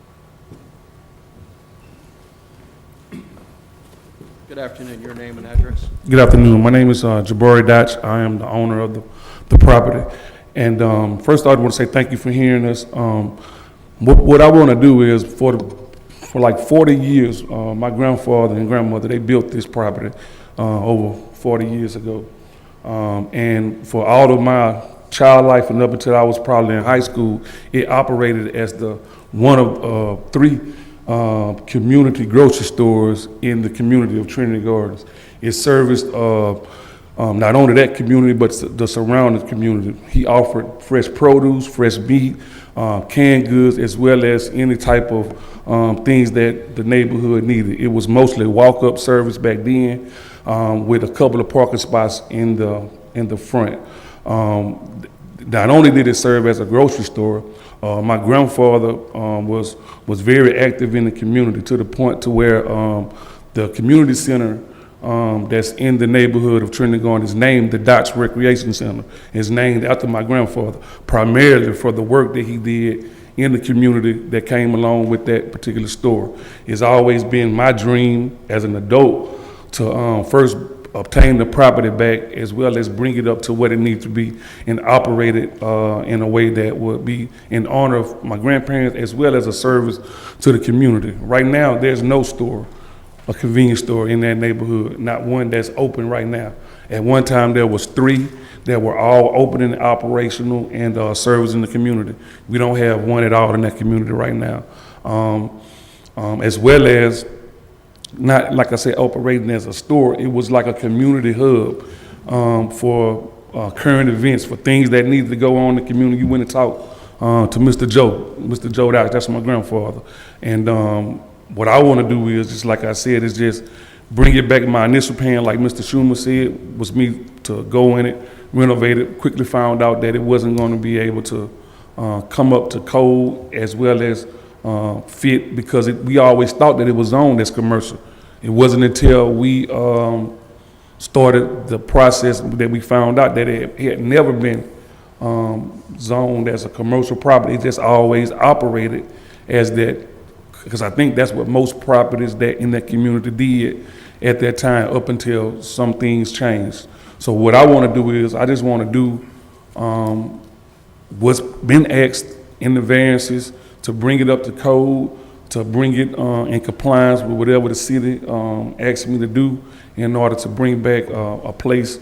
Good afternoon, your name and address? Good afternoon, my name is Jabari Dotch. I am the owner of the property. And first I want to say thank you for hearing us. What I want to do is for like 40 years, my grandfather and grandmother, they built this property over 40 years ago. And for all of my child life and up until I was probably in high school, it operated as one of 3 community grocery stores in the community of Trinity Gardens. It serviced not only that community, but the surrounding community. He offered fresh produce, fresh meat, canned goods, as well as any type of things that the neighborhood needed. It was mostly walk-up service back then, with a couple of parking spots in the front. Not only did it serve as a grocery store, my grandfather was very active in the community, to the point to where the community center that's in the neighborhood of Trinity Gardens is named the Dotch Recreation Center. It's named after my grandfather, primarily for the work that he did in the community that came along with that particular store. It's always been my dream as an adult to first obtain the property back, as well as bring it up to what it needs to be and operate it in a way that would be in honor of my grandparents, as well as a service to the community. Right now, there's no store, a convenience store in that neighborhood, not one that's open right now. At one time, there was 3 that were all open and operational and servicing the community. We don't have one at all in that community right now. As well as, not like I said, operating as a store, it was like a community hub for current events, for things that needed to go on in the community. You went and talked to Mr. Joe Dodge, that's my grandfather. And what I want to do is, just like I said, is just bring it back. My initial plan, like Mr. Schumer said, was me to go in it, renovate it. Quickly found out that it wasn't going to be able to come up to code as well as fit, because we always thought that it was zoned as commercial. It wasn't until we started the process that we found out that it had never been zoned as a commercial property. It just always operated as that, because I think that's what most properties that in that community did at that time, up until some things changed. So what I want to do is, I just want to do what's been asked in the variances, to bring it up to code, to bring it in compliance with whatever the city asked me to do, in order to bring back a place,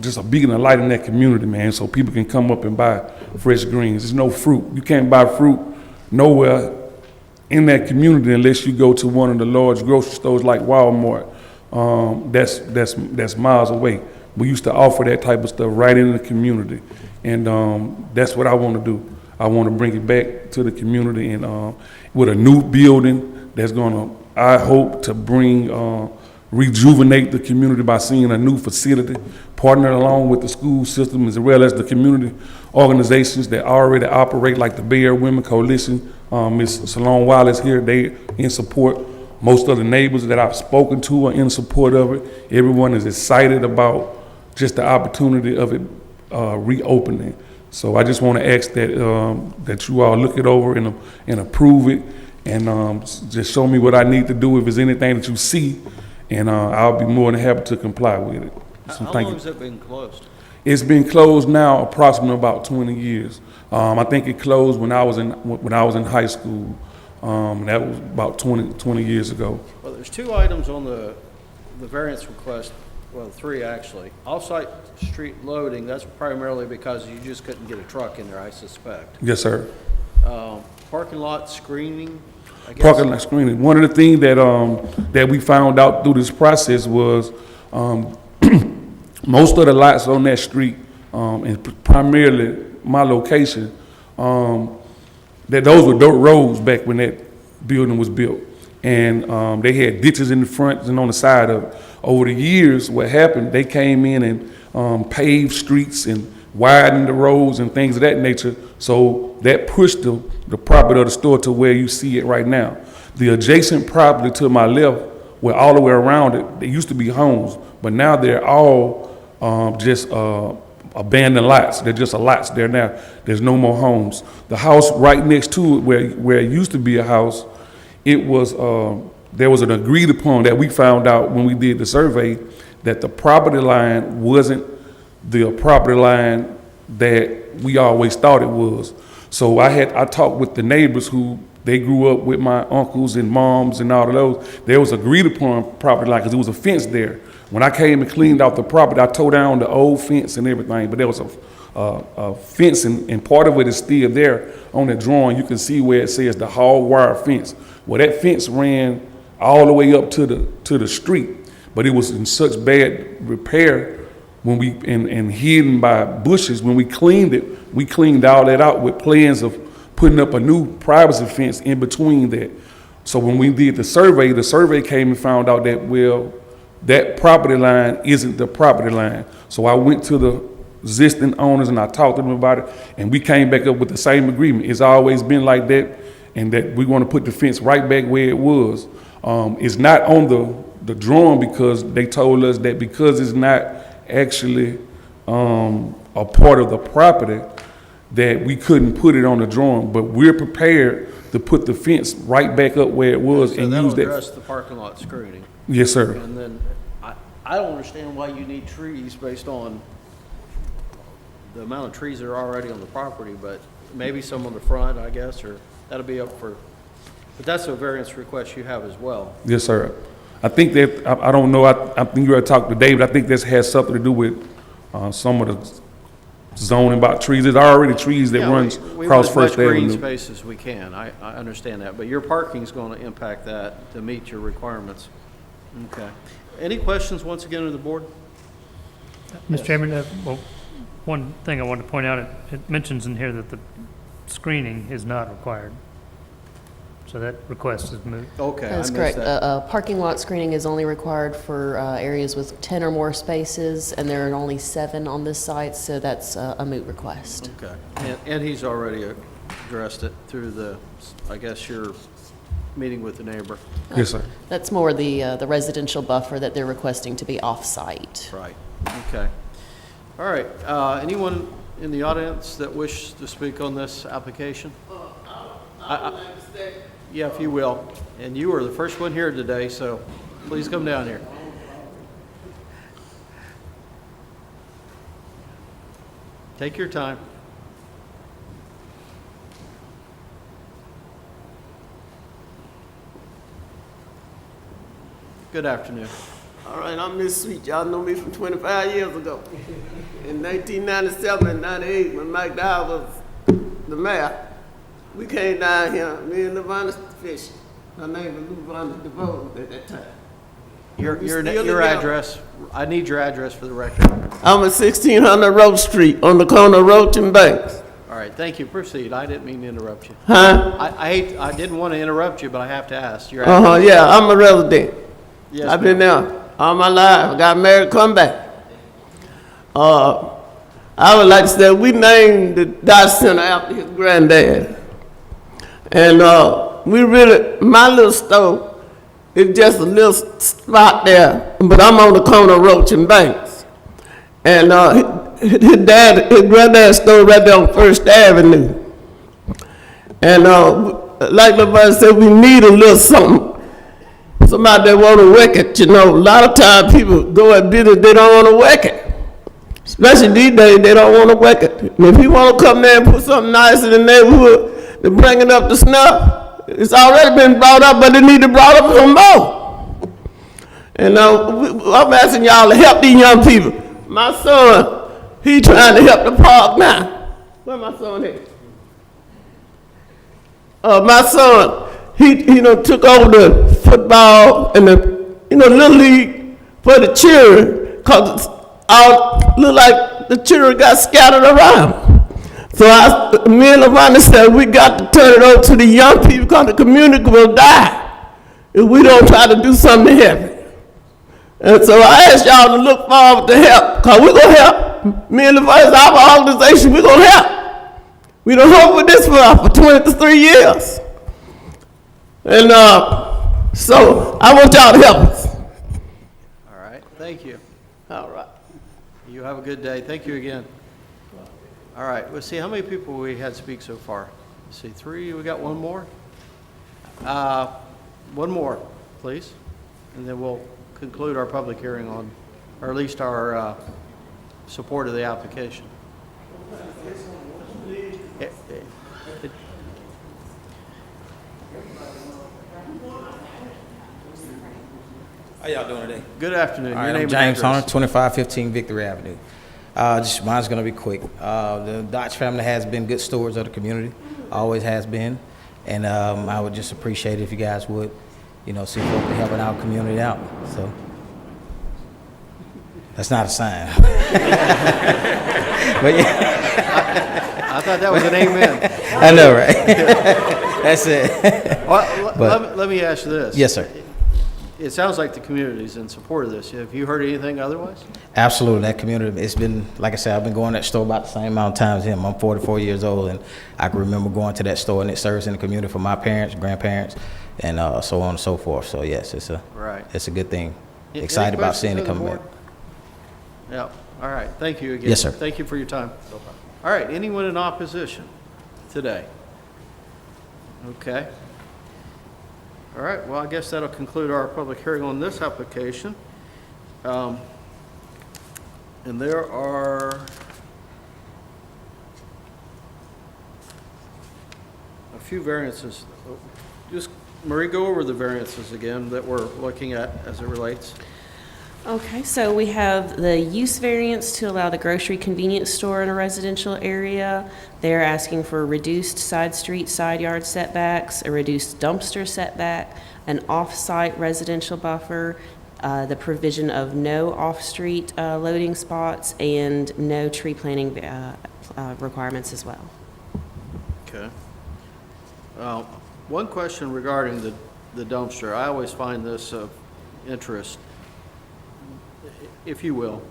just a beacon of light in that community, man, so people can come up and buy fresh greens. There's no fruit. You can't buy fruit nowhere in that community unless you go to one of the large grocery stores like Walmart. That's miles away. We used to offer that type of stuff right in the community, and that's what I want to do. I want to bring it back to the community, and with a new building that's going to, I hope, to bring, rejuvenate the community by seeing a new facility, partnering along with the school system, as well as the community organizations that already operate, like the Bay Area Women Coalition. Ms. Salone Wallace here, they in support. Most of the neighbors that I've spoken to are in support of it. Everyone is excited about just the opportunity of it reopening. So I just want to ask that you all look it over and approve it, and just show me what I need to do if there's anything that you see, and I'll be more than happy to comply with it. How long has it been closed? It's been closed now approximately about 20 years. I think it closed when I was in high school. That was about 20 years ago. Well, there's 2 items on the variance request, well, 3 actually. Off-site street loading, that's primarily because you just couldn't get a truck in there, I suspect. Yes, sir. Parking lot screening, I guess. Parking lot screening. One of the things that we found out through this process was most of the lots on that street, and primarily my location, that those were dirt roads back when that building was built. And they had ditches in the front and on the side of it. Over the years, what happened, they came in and paved streets and widened the roads and things of that nature. So that pushed the property of the store to where you see it right now. The adjacent property to my left, where all the way around it, they used to be homes, but now they're all just abandoned lots. They're just lots there now. There's no more homes. The house right next to it, where it used to be a house, it was there was an agreed upon that we found out when we did the survey that the property line wasn't the property line that we always thought it was. So I talked with the neighbors who they grew up with, my uncles and moms and all of those. There was agreed upon property line because there was a fence there. When I came and cleaned out the property, I tore down the old fence and everything, but there was a fence, and part of it is still there on the drawing. You can see where it says the hog wire fence. Well, that fence ran all the way up to the street, but it was in such bad repair when we and hidden by bushes. When we cleaned it, we cleaned all that out with plans of putting up a new privacy fence in between that. So when we did the survey came and found out that, well, that property line isn't the property line. So I went to the existing owners and I talked to them about it, and we came back up with the same agreement. It's always been like that, and that we want to put the fence right back where it was. It's not on the drawing because they told us that because it's not actually a part of the property, that we couldn't put it on the drawing, but we're prepared to put the fence right back up where it was So and that'll use that. address the parking lot screening. Yes, sir. And then, I don't understand why you need trees based on the amount of trees that are already on the property, but maybe some on the front, I guess, or that'll be up for, but that's a variance request you have as well. Yes, sir. I think that, I don't know, I think you already talked to David, I think this has something to do with some of the zoning about trees. There's already trees that Yeah, runs we across want as First much green Avenue. space as we can, I understand that, but your parking's gonna impact that to meet your requirements. Okay. Any questions, once again, of the board? Mr. Chairman, well, one thing I wanted to point out, it mentions in here that the screening is not required. So that request is moved. Okay, I That's missed correct. that. Parking lot screening is only required for areas with 10 or more spaces, and there are only 7 on this site, so that's a moot request. Okay, and he's already addressed it through the, I guess, your meeting with the neighbor. Yes, sir. That's more the residential buffer that they're requesting to be off-site. Right, okay. All right, anyone in the audience that wish to speak on this application? Yeah, if you will. And you are the first one here today, so please come down here. Take your time. Good afternoon. All right, I'm Miss Sweet. Y'all know me from 25 years ago. In 1997 and 98, when Mike Dow was the mayor, we came down here, me and Lavonna fishing. Her name was Lavonna DeVoe at that time. Your address, I need your address for the record. I'm at 1600 Road Street on the corner of Roach and Banks. All right, thank you. Proceed. I didn't mean to interrupt you. Huh? I didn't want to interrupt you, but I have to ask. Your Yeah, I'm a resident. Yes, I've been there all my life. I got married, come back. I would like to say we named the Dodge Center after his granddad. And we really, my little store is just a little spot there, but I'm on the corner of Roach and Banks. And his granddad's store right there on First Avenue. And like the brother said, we need a little something somebody that want to work it, you know, a lot of times people go at business, they don't want to work it. Especially these days, they don't want to work it. And if you want to come there and put something nice in the neighborhood to bring it up to snuff, it's already been brought up, but it need to be brought up some more. And I'm asking y'all to help these young people. My son, he trying to help the park now. Where my son at? My son, he took over the football and the little league for the children, cause look like the children got scattered around. So me and LaRonda said we got to turn it over to the young people, cause the community will die if we don't try to do something to help it. And so I asked y'all to look forward to help, cause we're gonna help. Me and LaRonda, our organization, we're gonna help. We done worked with this for 23 years. And so I want y'all to help us. All right, thank you. All right. You have a good day. Thank you again. All right, let's see how many people we had speak so far. Let's see, 3, we got one more? One more, please. And then we'll conclude our public hearing on, or at least our support of the application. How y'all doing today? Good afternoon. All right, Your name I'm and James address. Hunter, 2515 Victory Avenue. Mine's going to be quick. The Dodge family has been good stewards of the community, always has been, and I would just appreciate it if you guys would, see if we can helping our community out. So that's not a sign. But yeah. I thought that was an amen. I know, right? That's it. Well, let me ask you this. Yes, sir. It sounds like the community's in support of this. Have you heard anything otherwise? Absolutely, that community, it's been, like I said, I've been going to that store about the same amount of times as him. I'm 44 years old, and I can remember going to that store, and it serves in the community for my parents, grandparents, and so on and so forth. So yes, it's a good thing. Any Excited about questions seeing it of the coming board? back. Yeah, all right, thank you again. Yes, sir. Thank you for your time. All right, anyone in opposition today? Okay. All right, well, I guess that'll conclude our public hearing on this application. And there are a few variances. Just, Marie, go over the variances again that we're looking at as it relates. Okay, so we have the use variance to allow the grocery convenience store in a residential area. They're asking for reduced side street, side yard setbacks, a reduced dumpster setback, an off-site residential buffer, the provision of no off-street loading spots, and no tree planting requirements as well. Okay. One question regarding the dumpster. I always find this of interest, if you will.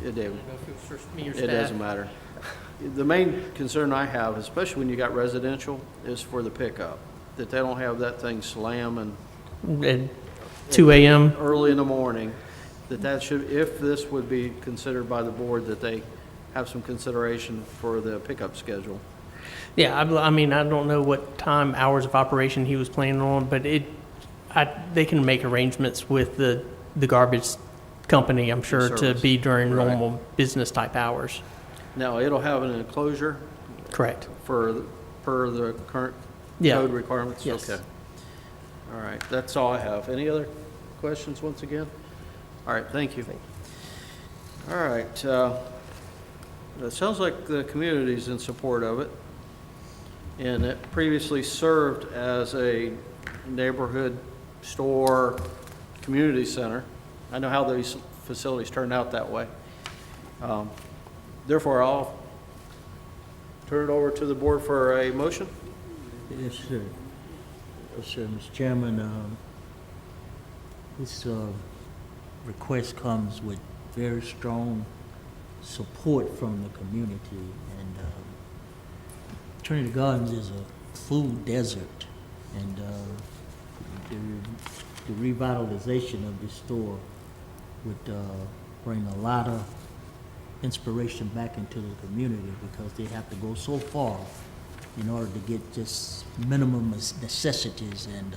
David. It doesn't matter. The main concern I have, especially when you got residential, is for the pickup, that they don't have that thing slam and At 2 a.m. early in the morning, that should, if this would be considered by the board, that they have some consideration for the pickup schedule. Yeah, I mean, I don't know what hours of operation he was planning on, but they can make arrangements with the garbage company, I'm sure, to Service. be during Right. normal business type hours. Now, it'll have an enclosure? Correct. Per the current Yeah. code requirements? Yes. Okay. All right, that's all I have. Any other questions once again? All right, thank you. All right, it sounds like the community's in support of it. And it previously served as a neighborhood store, community center. I know how these facilities turned out that way. Therefore, I'll turn it over to the board for a motion. Yes, sir. Yes, sir, Mr. Chairman, this request comes with very strong support from the community, and Trinity Gardens is a food desert, and the revitalization of this store would bring a lot of inspiration back into the community, because they have to go so far in order to get just minimum necessities, and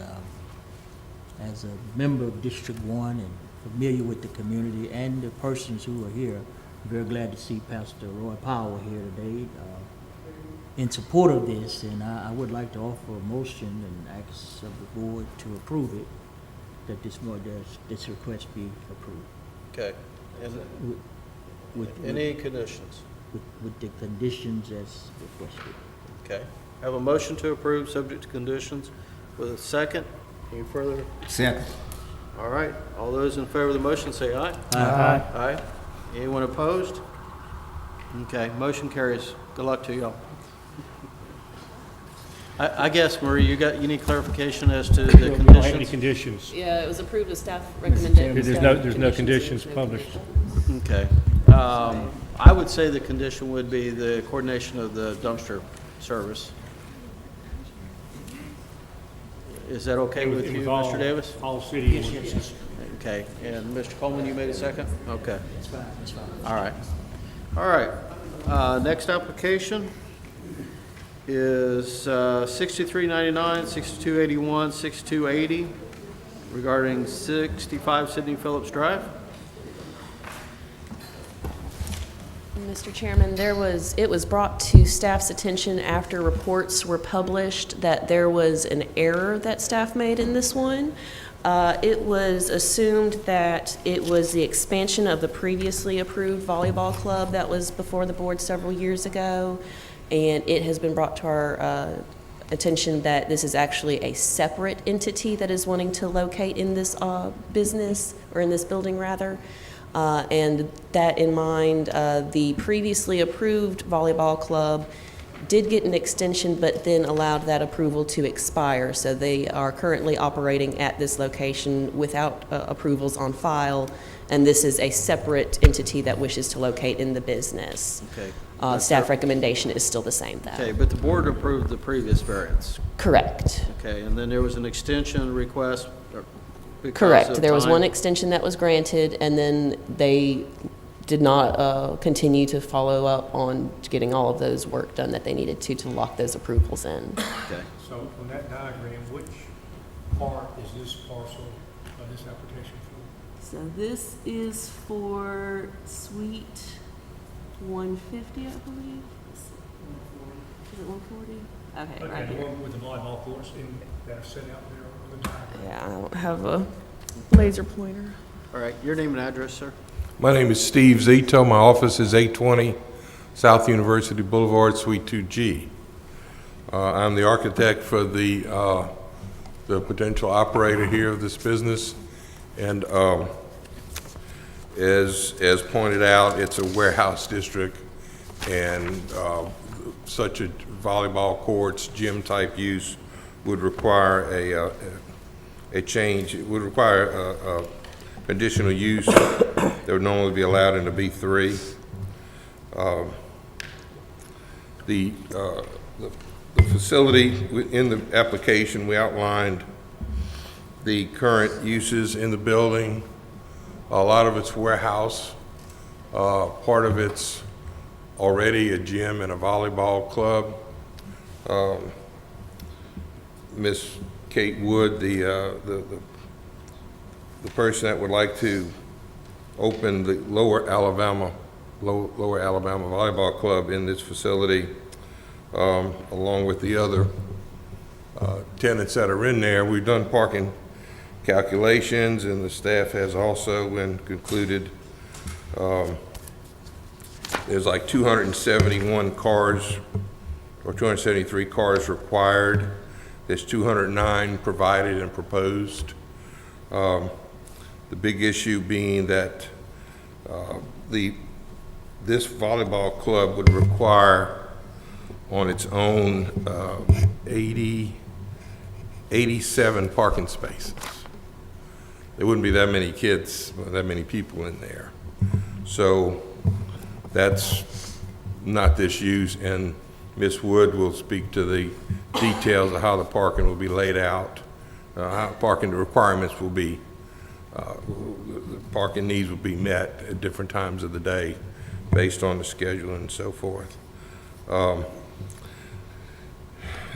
as a member of District 1 and familiar with the community and the persons who are here, I'm very glad to see Pastor Roy Powell here today in support of this, and I would like to offer a motion and ask of the board to approve it, that this request be approved. Okay. And With any conditions? with the conditions as requested. Okay. Have a motion to approve, subject to conditions, with a second. Any further? Second. All right. All those in favor of the motion say aye. Aye. Aye. Anyone opposed? Okay, motion carries. Good luck to y'all. I guess, Marie, you need clarification as to the We don't have any conditions? conditions. Yeah, it was approved with staff recommendation. There's no conditions published. Okay. I would say the condition would be the coordination of the dumpster service. Is that okay with you, Mr. Davis? All city ordinances. Okay, and Mr. Coleman, you made a second? Okay. That's fine, that's fine. All right. All right. Next application is 6399, 6281, 6280 regarding 65 Sidney Phillips Drive. Mr. Chairman, it was brought to staff's attention after reports were published that there was an error that staff made in this one. It was assumed that it was the expansion of the previously approved volleyball club that was before the board several years ago, and it has been brought to our attention that this is actually a separate entity that is wanting to locate in this business, or in this building rather. And that in mind, the previously approved volleyball club did get an extension, but then allowed that approval to expire. So they are currently operating at this location without approvals on file, and this is a separate entity that wishes to locate in the business. Okay. Staff recommendation is still the same, though. Okay, but the board approved the previous variance. Correct. Okay, and then there was an extension request because Correct. of There was time? one extension that was granted, and then they did not continue to follow up on getting all of those work done that they needed to lock those approvals in. Okay. So on that diagram, which part is this parcel of this application for? So this is for Suite 150, I believe. Is it 140? Okay, right the here. one with the volleyball courts that are set out there on the diagram. Yeah, I don't have a laser pointer. All right, your name and address, sir? My name is Steve Zito. My office is 820 South University Boulevard, Suite 2G. I'm the architect for the potential operator here of this business, and as pointed out, it's a warehouse district, and such a volleyball courts, gym type use would require a change. It would require a conditional use that would normally be allowed in a B3. The facility in the application, we outlined the current uses in the building. A lot of it's warehouse. Part of it's already a gym and a volleyball club. Miss Kate Wood, the person that would like to open the Lower Alabama Volleyball Club in this facility, along with the other tenants that are in there. We've done parking calculations, and the staff has also concluded there's like 271 cars or 273 cars required. There's 209 provided and proposed. The big issue being that this volleyball club would require on its own 87 parking spaces. There wouldn't be that many kids, that many people in there. So that's not this use, and Ms. Wood will speak to the details of how the parking will be laid out, how parking requirements will be, the parking needs will be met at different times of the day based on the schedule and so forth.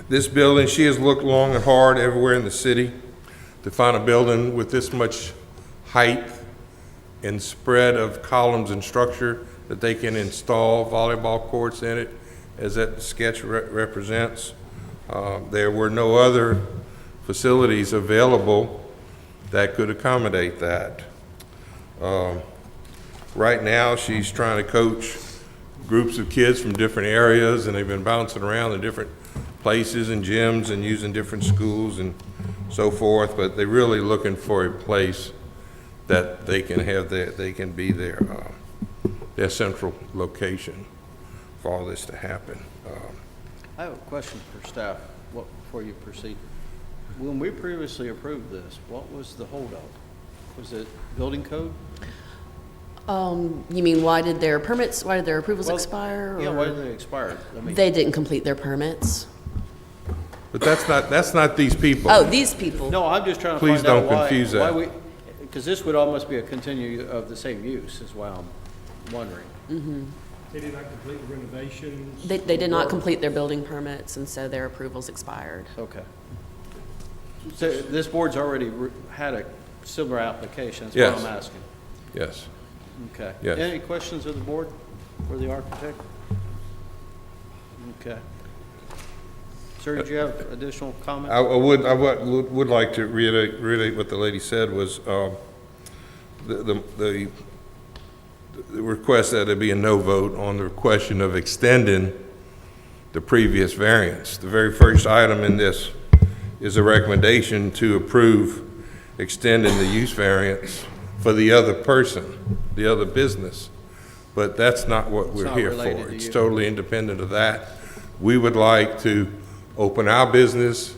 This building, she has looked long and hard everywhere in the city to to find a building with this much height and spread of columns and structure that they can install volleyball courts in it, as that sketch represents. There were no other facilities available that could accommodate that. Right now, she's trying to coach groups of kids from different areas, and they've been bouncing around in different places and gyms and using different schools and so forth, but they're really looking for a place that they can have they can be their central location for all this to happen. I have a question for staff before you proceed. When we previously approved this, what was the holdup? Was it building code? You mean why did their approvals expire? Yeah, or- why did they expire? I mean, They didn't complete their permits. But that's not these people. Oh, these people. No, I'm just trying to Please find out don't confuse that. why because this would almost be a continue of the same use, is why I'm wondering. Mm-hmm. They did not complete the renovations? They did not complete their building permits, and so their approvals expired. Okay. So this board's already had a similar application, that's Yes. what I'm asking. Yes. Okay. Yes. Any questions of the board for the architect? Okay. Sir, did you have additional comments? I would like to reiterate what the lady said was the request that there be a no vote on the question of extending the previous variance. The very first item in this is a recommendation to approve extending the use variance for the other person, the other business. But that's not what we're here for. It's totally independent of that. We would like to open our business,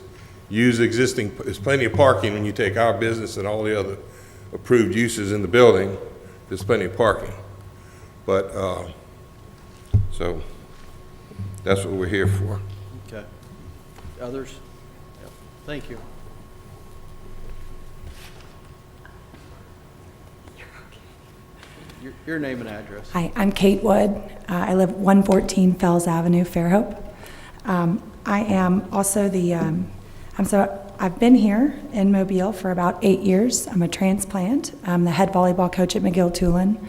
use existing, there's plenty of parking when you take our business and all the other approved uses in the building, there's plenty of parking. But, so, that's what we're here for. Okay. Others? Yep. Thank you. Your name and address. Hi, I'm Kate Wood. I live at 114 Fells Avenue, Fairhope. I am also I've been here in Mobile for about 8 years. I'm a transplant. I'm the head volleyball coach at McGill-Tulane.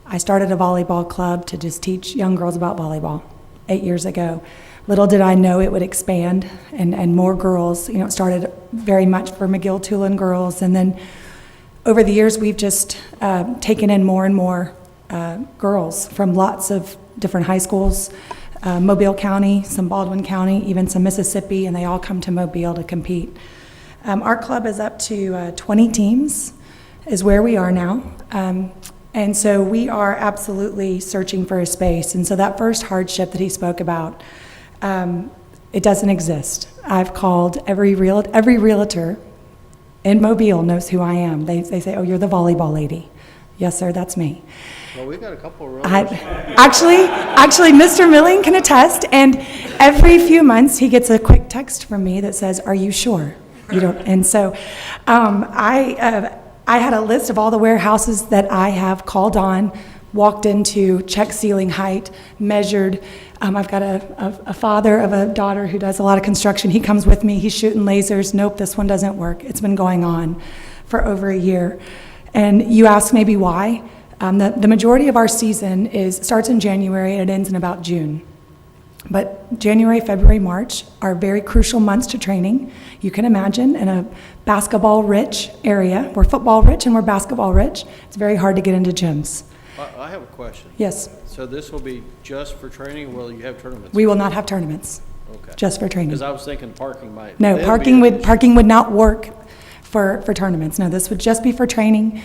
I started a volleyball club to just teach young girls about volleyball 8 years ago. Little did I know it would expand and more girls. You know, it started very much for McGill-Tulane girls, and then over the years, we've just taken in more and more girls from lots of different high schools, Mobile County, some Baldwin County, even some Mississippi, and they all come to Mobile to compete. Our club is up to 20 teams, is where we are now. And so we are absolutely searching for a space. And so that first hardship that he spoke about, it doesn't exist. I've called every realtor in Mobile knows who I am. They say, "Oh, you're the volleyball lady." Yes, sir, that's me. Well, we got a couple of Actually, Mr. Milling can attest, and every few months he gets a quick text from me that says, "Are you sure?" You don't. And so, I had a list of all the warehouses that I have called on, walked into, checked ceiling height, measured. I've got a father of a daughter who does a lot of construction. He comes with me. He's shooting lasers. Nope, this one doesn't work. It's been going on for over a year. And you ask maybe why. The majority of our season starts in January and it ends in about June. But January, February, March are very crucial months to training. You can imagine in a basketball-rich area. We're football-rich and we're basketball-rich. It's very hard to get into gyms. I have a question. Yes. So this will be just for training, or will you have tournaments? We will not have tournaments. Okay. Just for training. Because I was thinking parking might. No, that'd parking be an would issue. parking would not work for tournaments. No, this would just be for training.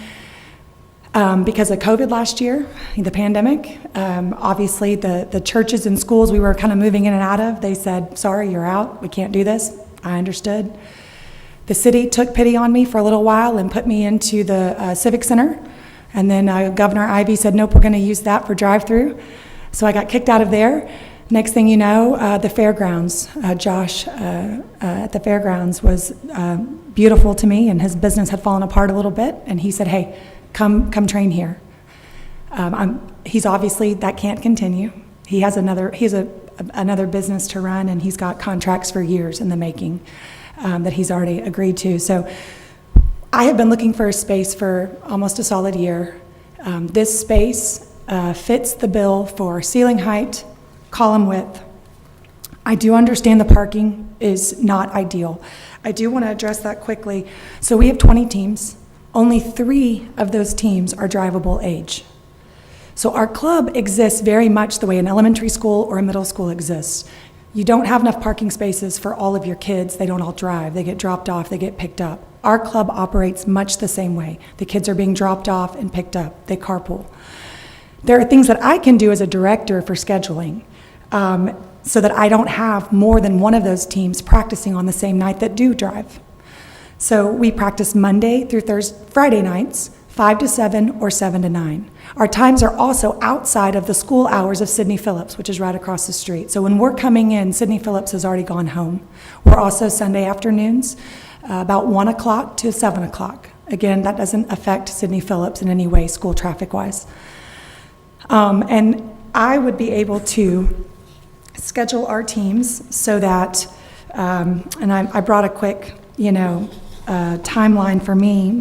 Because of COVID last year, the pandemic, obviously the churches and schools we were kind of moving in and out of, they said, "Sorry, you're out. We can't do this." I understood. The city took pity on me for a little while and put me into the Civic Center. And then Governor Ivey said, "Nope, we're going to use that for drive-through." So I got kicked out of there. Next thing you know, the fairgrounds, Josh at the fairgrounds was beautiful to me, and his business had fallen apart a little bit. And he said, "Hey, come train here." He's obviously, that can't continue. He has another business to run, and he's got contracts for years in the making that he's already agreed to. So I have been looking for a space for almost a solid year. This space fits the bill for ceiling height, column width. I do understand the parking is not ideal. I do want to address that quickly. So we have 20 teams. Only 3 of those teams are drivable age. So our club exists very much the way an elementary school or a middle school exists. You don't have enough parking spaces for all of your kids. They don't all drive. They get dropped off, they get picked up. Our club operates much the same way. The kids are being dropped off and picked up. They carpool. There are things that I can do as a director for scheduling, so that I don't have more than one of those teams practicing on the same night that do drive. So we practice Monday through Friday nights, 5 to 7 or 7 to 9. Our times are also outside of the school hours of Sidney Phillips, which is right across the street. So when we're coming in, Sidney Phillips has already gone home. We're also Sunday afternoons, about 1 o'clock to 7 o'clock. Again, that doesn't affect Sidney Phillips in any way, school traffic-wise. And I would be able to schedule our teams so that, and I brought a quick, timeline for me.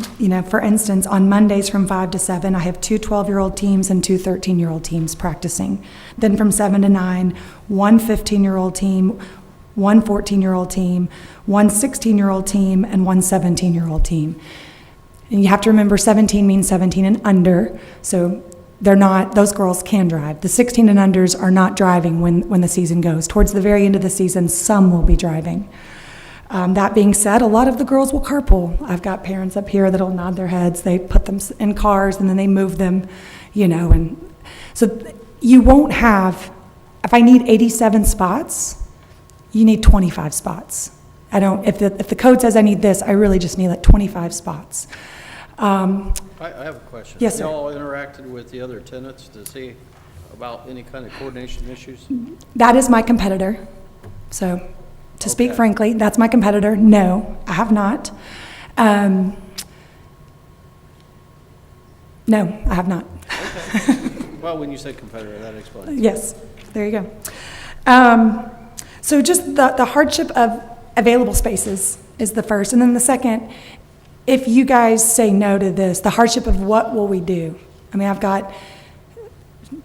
For instance, on Mondays from 5 to 7, I have 2 12-year-old teams and 2 13-year-old teams practicing. Then from 7 to 9, 1 15-year-old team, 1 14-year-old team, 1 16-year-old team, and 1 17-year-old team. And you have to remember 17 means 17 and under, so those girls can drive. The 16 and unders are not driving when the season goes. Towards the very end of the season, some will be driving. That being said, a lot of the girls will carpool. I've got parents up here that'll nod their heads. They put them in cars and then they move them, and so you won't have, if I need 87 spots, you need 25 spots. If the code says I need this, I really just need like 25 spots. I have a question. Yes, sir. Y'all interacted with the other tenants to see about any kind of coordination issues? That is my competitor. So, to speak Okay. frankly, that's my competitor. No, I have not. No, I have not. Well, when you say competitor, that explains. Yes, there you go. So just the hardship of available spaces is the first. And then the second, if you guys say no to this, the hardship of what will we do? I mean, I've got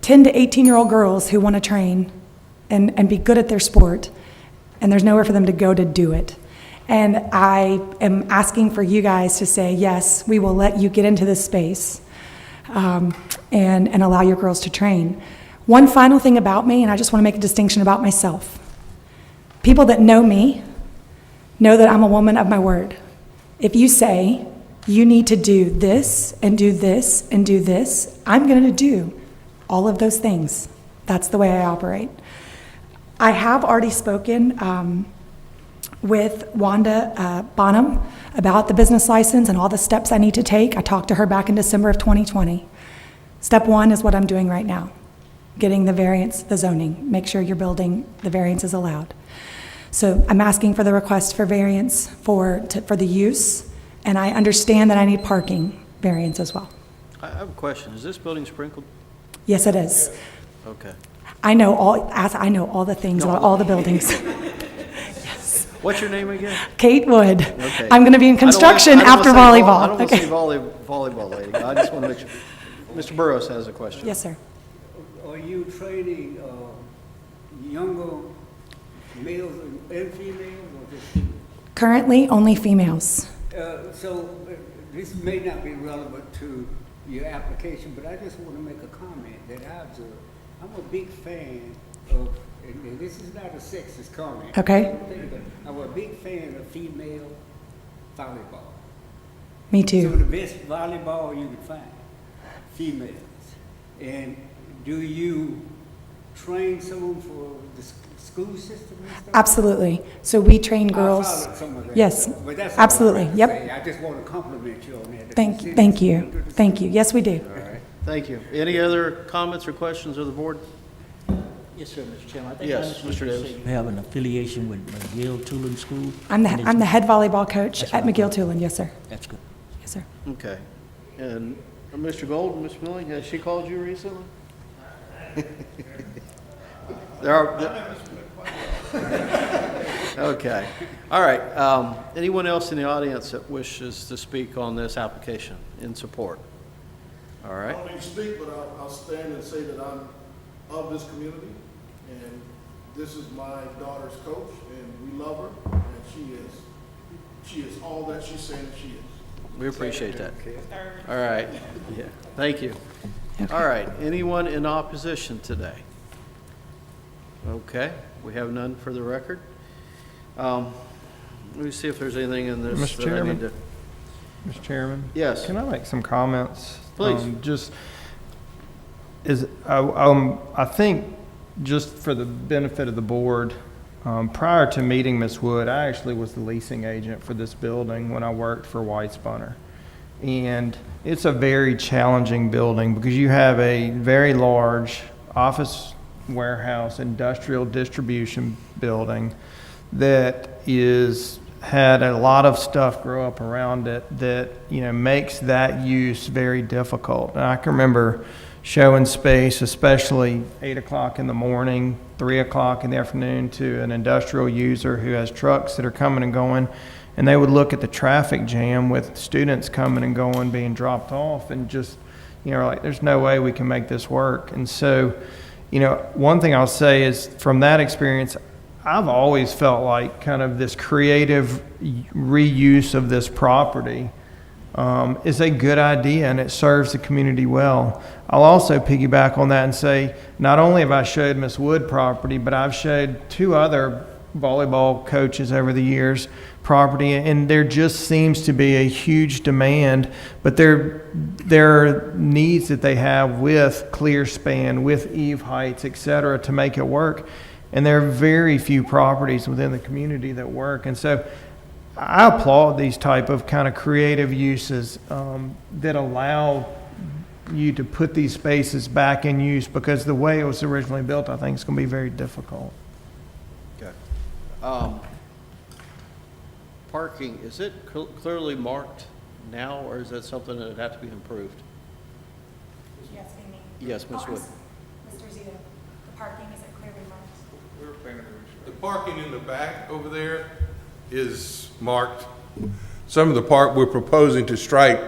10 to 18-year-old girls who want to train and be good at their sport, and there's nowhere for them to go to do it. And I am asking for you guys to say, yes, we will let you get into this space and allow your girls to train. One final thing about me, and I just want to make a distinction about myself. People that know me know that I'm a woman of my word. If you say, you need to do this and do this and do this, I'm going to do all of those things. That's the way I operate. I have already spoken with Wanda Bonham about the business license and all the steps I need to take. I talked to her back in December of 2020. Step 1 is what I'm doing right now, getting the variance, the zoning, make sure your building, the variance is allowed. So I'm asking for the request for variance for the use, and I understand that I need parking variance as well. I have a question. Is this building sprinkled? Yes, it is. Okay. I know all the things about all the buildings. What's your name again? Kate Wood. Okay. I'm going to be in construction after volleyball. I don't want to Okay. say volleyball lady. I just want to make sure. Mr. Burrows has a question. Yes, sir. Are you training younger males and females, or just females? Currently, only females. This may not be relevant to your application, but I just want to make a comment that I observe. I'm a big fan of, and this is not a sexist comment. Okay. I'm a big fan of female volleyball. Me Some too. of the best volleyball you can find, females. And do you train someone for the school system and stuff? Absolutely. So we train girls. I followed some of that Yes, stuff, but that's all absolutely. I'm Yep. saying. I just want to compliment you on that. Thank you. Thank you. Yes, we do. All right. Thank you. Any other comments or questions of the board? Yes, sir, Mr. Chairman. I think Yes, I understood Mr. you Davis. say you have an affiliation with McGill Tulin School. I'm the head volleyball coach That's at right. McGill Tulin. Yes, sir. That's good. Yes, sir. Okay. And Mr. Gold, Ms. Milling, has she called you recently? Okay. All right. Anyone else in the audience that wishes to speak on this application in support? All right. I don't need to speak, but I'll stand and say that I'm of this community, and this is my daughter's coach, and we love her, and she is all that she's saying she is. We appreciate that. All right. Yeah. Thank you. All right. Anyone in opposition today? Okay. We have none for the record. Let me see if there's anything in this Mr. that I Chairman? need to. Mr. Chairman? Yes. Can I make some comments? Please. I think, just for the benefit of the board, prior to meeting Ms. Wood, I actually was the leasing agent for this building when I worked for White Spunner. And it's a very challenging building because you have a very large office, warehouse, industrial distribution building that had a lot of stuff grow up around it that, makes that use very difficult. And I can remember showing space, especially 8 o'clock in the morning, 3 o'clock in the afternoon, to an industrial user who has trucks that are coming and going, and they would look at the traffic jam with students coming and going, being dropped off, and just, like, there's no way we can make this work. And so, one thing I'll say is, from that experience, I've always felt like kind of this creative reuse of this property is a good idea, and it serves the community well. I'll also piggyback on that and say, not only have I showed Ms. Wood property, but I've showed 2 other volleyball coaches over the years property, and there just seems to be a huge demand, but there are needs that they have with clear span, with eave heights, et cetera, to make it work. And there are very few properties within the community that work. And so I applaud these type of kind of creative uses that allow you to put these spaces back in use, because the way it was originally built, I think, is going to be very difficult. Okay. Parking, is it clearly marked now, or is that something that would have to be improved? Yes, Amy. Yes, Ms. Wood. Mr. Zito, the parking, is it clearly marked? The parking in the back over there is marked. Some of the park, we're proposing to strike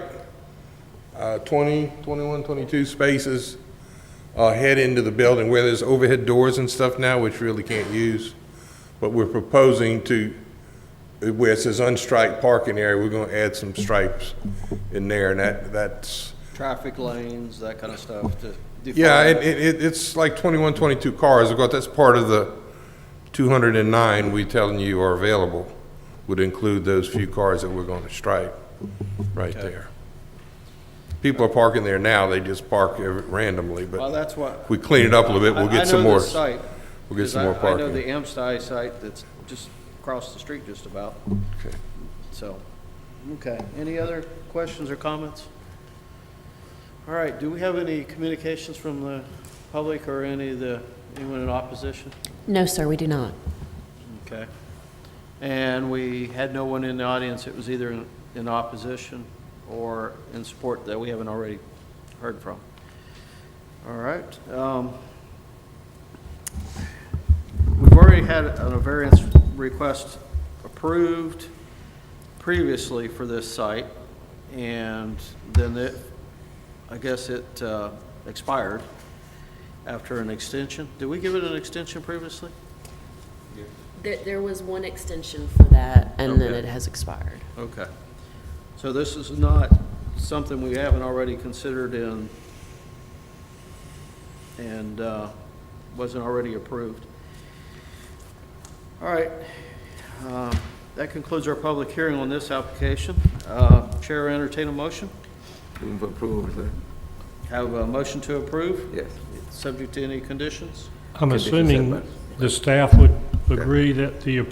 20, 21, 22 spaces head into the building where there's overhead doors and stuff now, which really can't use. But we're proposing to, where it says unstriped parking area, we're going to add some stripes in there, and that's Traffic lanes, that kind of stuff to define. yeah, it's like 21, 22 cars. Because that's part of the 209 we telling you are available, would include those few cars that we're going to stripe right there. People are parking there now, they just park randomly, Well, but that's what. if we clean it up a little bit, we'll get some more. I know this site. We'll get some more I know parking. the Amsty site that's just across the street just about. Okay. So, okay. Any other questions or comments? All right, do we have any communications from the public or anyone in opposition? No, sir, we do not. Okay. And we had no one in the audience that was either in opposition or in support that we haven't already heard from. All right. We've already had a variance request approved previously for this site, and then I guess it expired after an extension. Did we give it an extension previously? There was one extension for that, and then Okay. it has expired. Okay. So this is not something we haven't already considered and wasn't already approved. All right. That concludes our public hearing on this application. Chair, entertain a motion. Move approval, sir. Have a motion to approve? Yes. Subject to any conditions? I'm Condition assuming setbacks. the staff would agree that the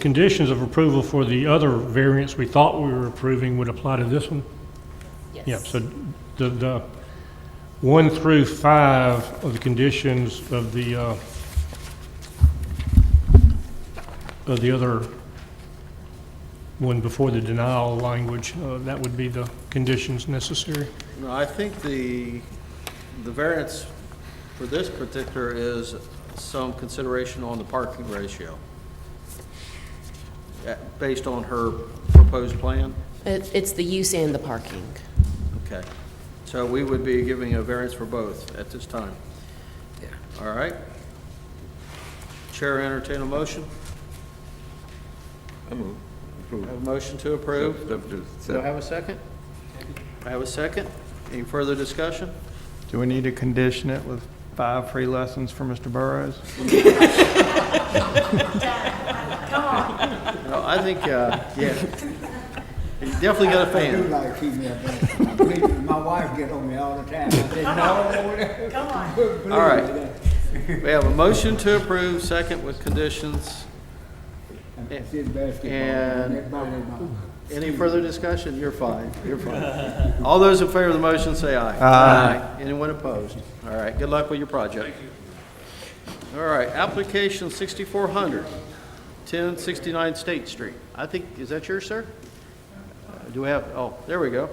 conditions of approval for the other variance we thought we were approving would apply to this one? Yes. Yeah, so the 1 through 5 of the conditions of the other one before the denial language, that would be the conditions necessary. No, I think the variance for this particular is some consideration on the parking ratio. based on her proposed plan? It's the use and the parking. Okay. So we would be giving a variance for both at this time? Yeah. All right. Chair entertain a motion? I move. Approve. Have a motion to approve. Do I have a second? I have a second. Any further discussion? Do we need to condition it with 5 free lessons for Mr. Burrows? No, I think, yeah. You definitely got a I do fan. like female basketball. My wife get on me all the time. I said, no. Come on. All right. We have a motion to approve, second with conditions. And any further discussion? You're fine. You're fine. All those in favor of the motion say aye. Aye. Anyone opposed? All right. Good luck with your project. All right. Application 6400, 1069 State Street. I think, is that yours, sir? Do we have, oh, there we go.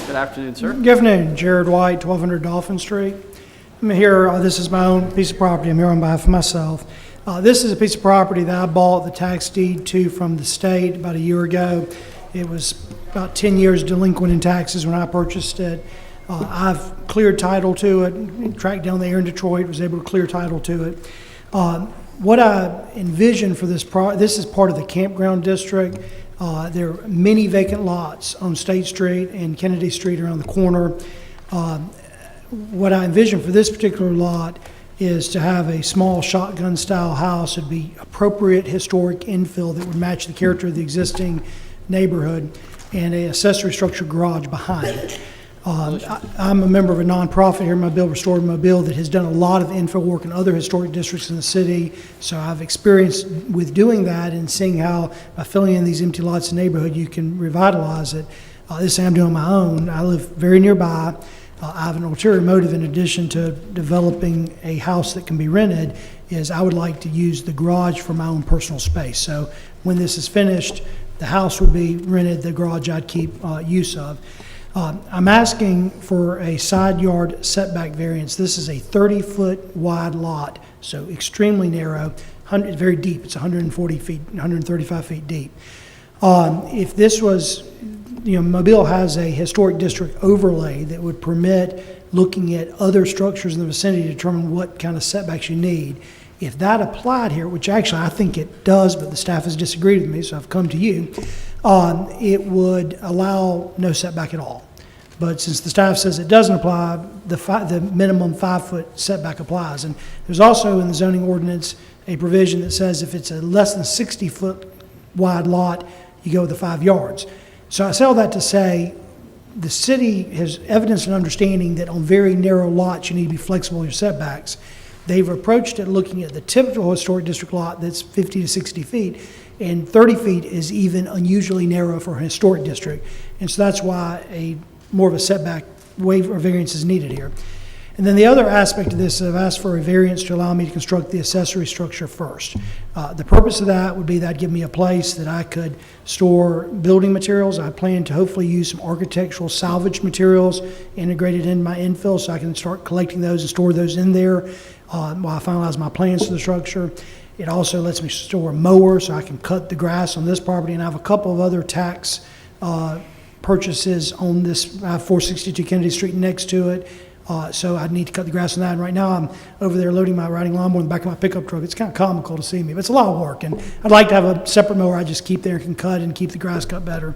Good afternoon, sir. Good afternoon, Jared White, 1200 Dolphin Street. I'm here, this is my own piece of property, I'm here on behalf of myself. This is a piece of property that I bought the tax deed to from the state about a year ago. It was about 10 years delinquent in taxes when I purchased it. I've cleared title to it, tracked down there in Detroit, was able to clear title to it. What I envision for this this is part of the campground district. There are many vacant lots on State Street and Kennedy Street around the corner. What I envision for this particular lot is to have a small shotgun-style house. It'd be appropriate historic infill that would match the character of the existing neighborhood, and an accessory structure garage behind it. I'm a member of a nonprofit here in Mobile, Restored Mobile, that has done a lot of infill work in other historic districts in the city. So I've experienced with doing that and seeing how by filling in these empty lots in the neighborhood, you can revitalize it. This is I'm doing on my own. I live very nearby. I have an ulterior motive in addition to developing a house that can be rented, is I would like to use the garage for my own personal space. So when this is finished, the house would be rented, the garage I'd keep use of. I'm asking for a side yard setback variance. This is a 30-foot wide lot, so extremely narrow, very deep. It's 140 feet, 135 feet deep. If this was, Mobile has a historic district overlay that would permit looking at other structures in the vicinity to determine what kind of setbacks you need. If that applied here, which actually I think it does, but the staff has disagreed with me, so I've come to you, it would allow no setback at all. But since the staff says it doesn't apply, the minimum 5-foot setback applies. And there's also in the zoning ordinance a provision that says if it's a less than 60-foot wide lot, you go with the 5 yards. So I say all that to say the city has evidence and understanding that on very narrow lots you need to be flexible with your setbacks. They've approached it looking at the typical historic district lot that's 50 to 60 feet, and 30 feet is even unusually narrow for a historic district. And so that's why more of a setback waiver or variance is needed here. And then the other aspect of this, I've asked for a variance to allow me to construct the accessory structure first. The purpose of that would be that'd give me a place that I could store building materials. I plan to hopefully use some architectural salvage materials integrated in my infill so I can start collecting those and store those in there while I finalize my plans for the structure. It also lets me store a mower so I can cut the grass on this property, and I have a couple of other tax purchases on this 462 Kennedy Street next to it. So I'd need to cut the grass on that. And right now I'm over there loading my riding lawnmower in the back of my pickup truck. It's kind of comical to see me, but it's a lot of work. And I'd like to have a separate mower I just keep there and can cut and keep the grass cut better.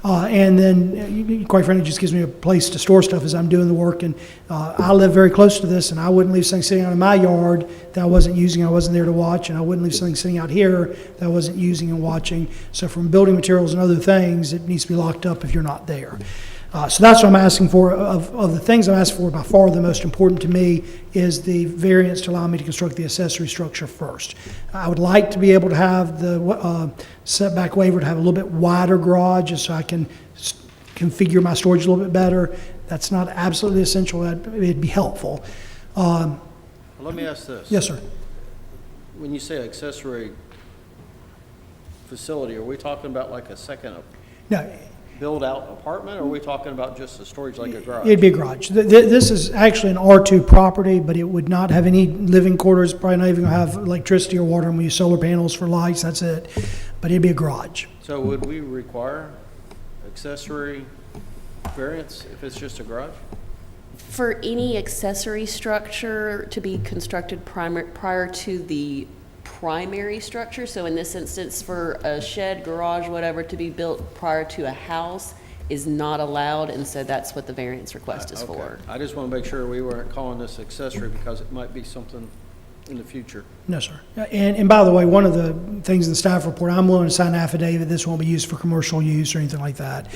And then, quite frankly, it just gives me a place to store stuff as I'm doing the work. And I live very close to this, and I wouldn't leave something sitting out in my yard that I wasn't using, I wasn't there to watch, and I wouldn't leave something sitting out here that I wasn't using and watching. So from building materials and other things, it needs to be locked up if you're not there. So that's what I'm asking for. Of the things I'm asking for, by far the most important to me is the variance to allow me to construct the accessory structure first. I would like to be able to have the setback waiver to have a little bit wider garage just so I can configure my storage a little bit better. That's not absolutely essential. It'd be helpful. Well, let me ask this. Yes, sir. When you say accessory facility, are we talking about like a second? No. build-out apartment, or are we talking about just a storage like a garage? It'd be a garage. This is actually an R2 property, but it would not have any living quarters, probably not even gonna have electricity or water, and we use solar panels for lights, that's it. But it'd be a garage. So would we require accessory variance if it's just a garage? For any accessory structure to be constructed prior to the primary structure, so in this instance, for a shed, garage, whatever, to be built prior to a house is not allowed, and so that's what the variance request is Okay. for. I just want to make sure we weren't calling this accessory because it might be something in the future. No, sir. And by the way, one of the things in the staff report, I'm willing to sign an affidavit, this won't be used for commercial use or anything like that.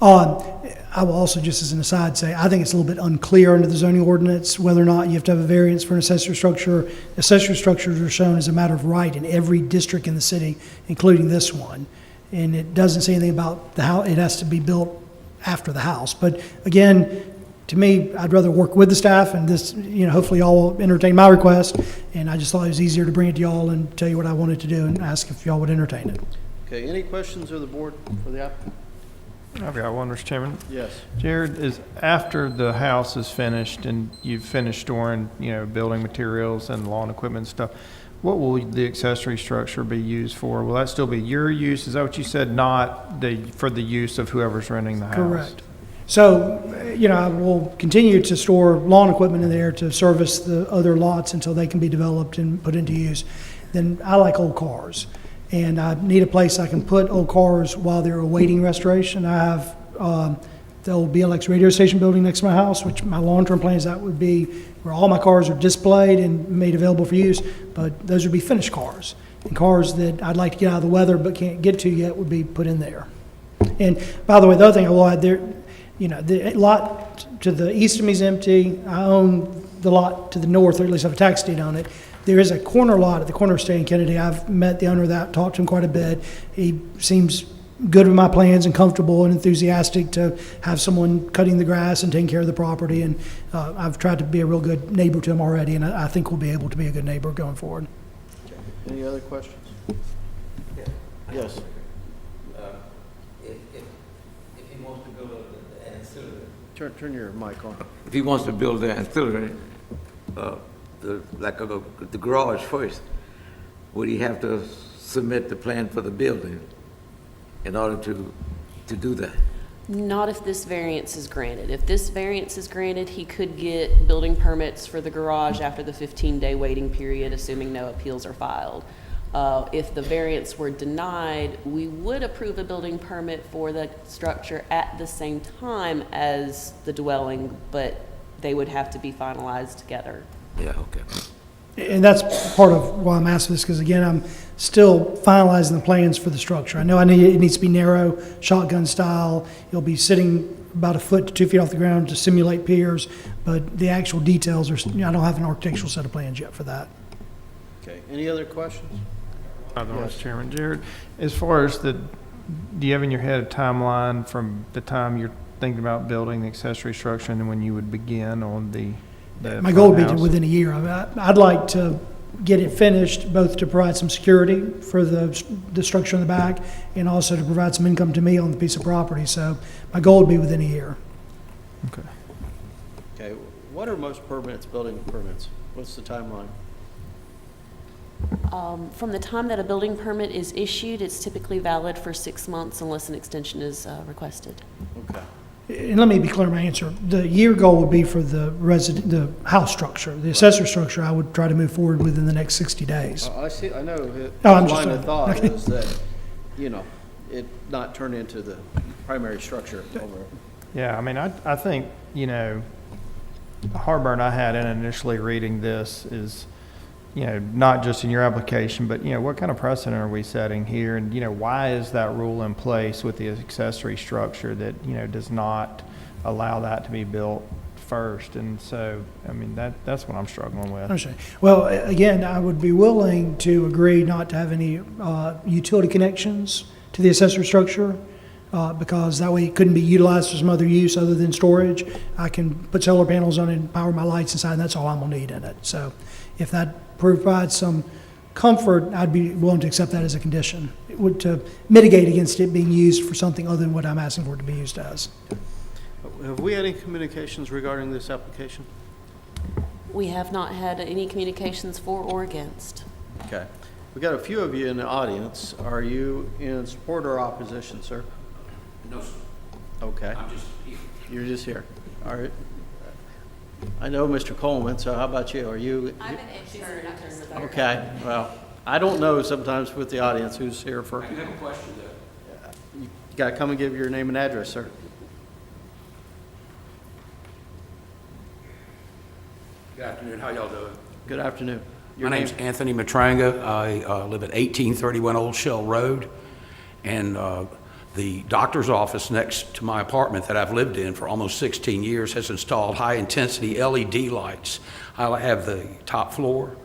I will also, just as an aside, say, I think it's a little bit unclear under the zoning ordinance whether or not you have to have a variance for an accessory structure. Accessory structures are shown as a matter of right in every district in the city, including this one. And it doesn't say anything about the house, it has to be built after the house. But again, to me, I'd rather work with the staff, and this, hopefully y'all will entertain my request. And I just thought it was easier to bring it to y'all and tell you what I wanted to do and ask if y'all would entertain it. Okay, any questions of the board for the applicant? I've got one, Mr. Chairman. Yes. Jared, is after the house is finished and you've finished storing, building materials and lawn equipment and stuff, what will the accessory structure be used for? Will that still be your use? Is that what you said, not for the use of whoever's renting the house? Correct. So, I will continue to store lawn equipment in there to service the other lots until they can be developed and put into use. Then I like old cars, and I need a place I can put old cars while they're awaiting restoration. I have the old BLX radio station building next to my house, which my long-term plan is that would be where all my cars are displayed and made available for use, but those would be finished cars. And cars that I'd like to get out of the weather but can't get to yet would be put in there. And by the way, the other thing I will add there, the lot to the east of me is empty. I own the lot to the north, or at least have a tax deed on it. There is a corner lot at the corner of State and Kennedy. I've met the owner of that, talked to him quite a bit. He seems good with my plans and comfortable and enthusiastic to have someone cutting the grass and taking care of the property. And I've tried to be a real good neighbor to him already, and I think we'll be able to be a good neighbor going forward. Okay. Any other questions? Yes. If he wants to build an ancillary. Turn your mic on. If he wants to build an ancillary, the garage first, would he have to submit the plan for the building in order to do that? Not if this variance is granted. If this variance is granted, he could get building permits for the garage after the 15-day waiting period, assuming no appeals are filed. If the variance were denied, we would approve a building permit for the structure at the same time as the dwelling, but they would have to be finalized together. Yeah, okay. And that's part of why I'm asking this, because again, I'm still finalizing the plans for the structure. I know it needs to be narrow, shotgun style. It'll be sitting about 1 foot to 2 feet off the ground to simulate piers, but the actual details are, I don't have an architectural set of plans yet for that. Okay, any other questions? Mr. Chairman. Jared, as far as do you have in your head a timeline from the time you're thinking about building the accessory structure and then when you would begin on the My goal would be front house? within a year. I'd like to get it finished, both to provide some security for the structure in the back and also to provide some income to me on the piece of property. So my goal would be within a year. Okay. Okay, what are most permits, building permits? What's the timeline? From the time that a building permit is issued, it's typically valid for 6 months unless an extension is requested. Okay. And let me be clear in my answer. The year goal would be for the house structure. The accessory structure, I would try to move forward within the next 60 days. I see, I know, his I'm just line of saying. thought Okay. is that, it not turn into the primary structure over. Yeah, I mean, I think, the heartburn I had in initially reading this is, not just in your application, but, what kind of precedent are we setting here? And, why is that rule in place with the accessory structure that, does not allow that to be built first? And so, I mean, that's what I'm struggling with. Understand. Well, again, I would be willing to agree not to have any utility connections to the accessory structure because that way it couldn't be utilized for some other use other than storage. I can put solar panels on it and power my lights inside, and that's all I'm going to need in it. So if that provides some comfort, I'd be willing to accept that as a condition. It would, to mitigate against it being used for something other than what I'm asking for it to be used as. Have we had any communications regarding this application? We have not had any communications for or against. Okay. We got a few of you in the audience. Are you in support or opposition, sir? No, sir. Okay. I'm just here. You're just here. All right. I know Mr. Coleman, so how about you? Are you? I'm an intern. Okay. Well, I don't know sometimes with the audience who's here for. I do have a question, though. You got to come and give your name and address, sir. Good afternoon. How y'all doing? Good afternoon. Your My name? name's Anthony Matranga. I live at 1831 Old Shell Road, and the doctor's office next to my apartment that I've lived in for almost 16 years has installed high-intensity LED lights. I have the top floor,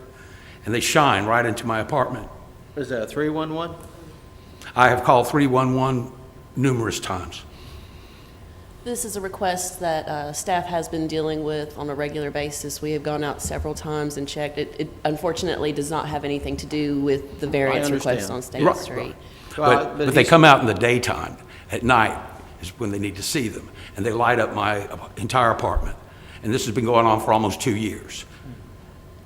and they shine right into my apartment. Is that a 311? I have called 311 numerous times. This is a request that staff has been dealing with on a regular basis. We have gone out several times and checked. It unfortunately does not have anything to do with the variance request on State Right, Street. But they come out in the daytime. At night is when they need to see them, and they light up my entire apartment. And this has been going on for almost 2 years.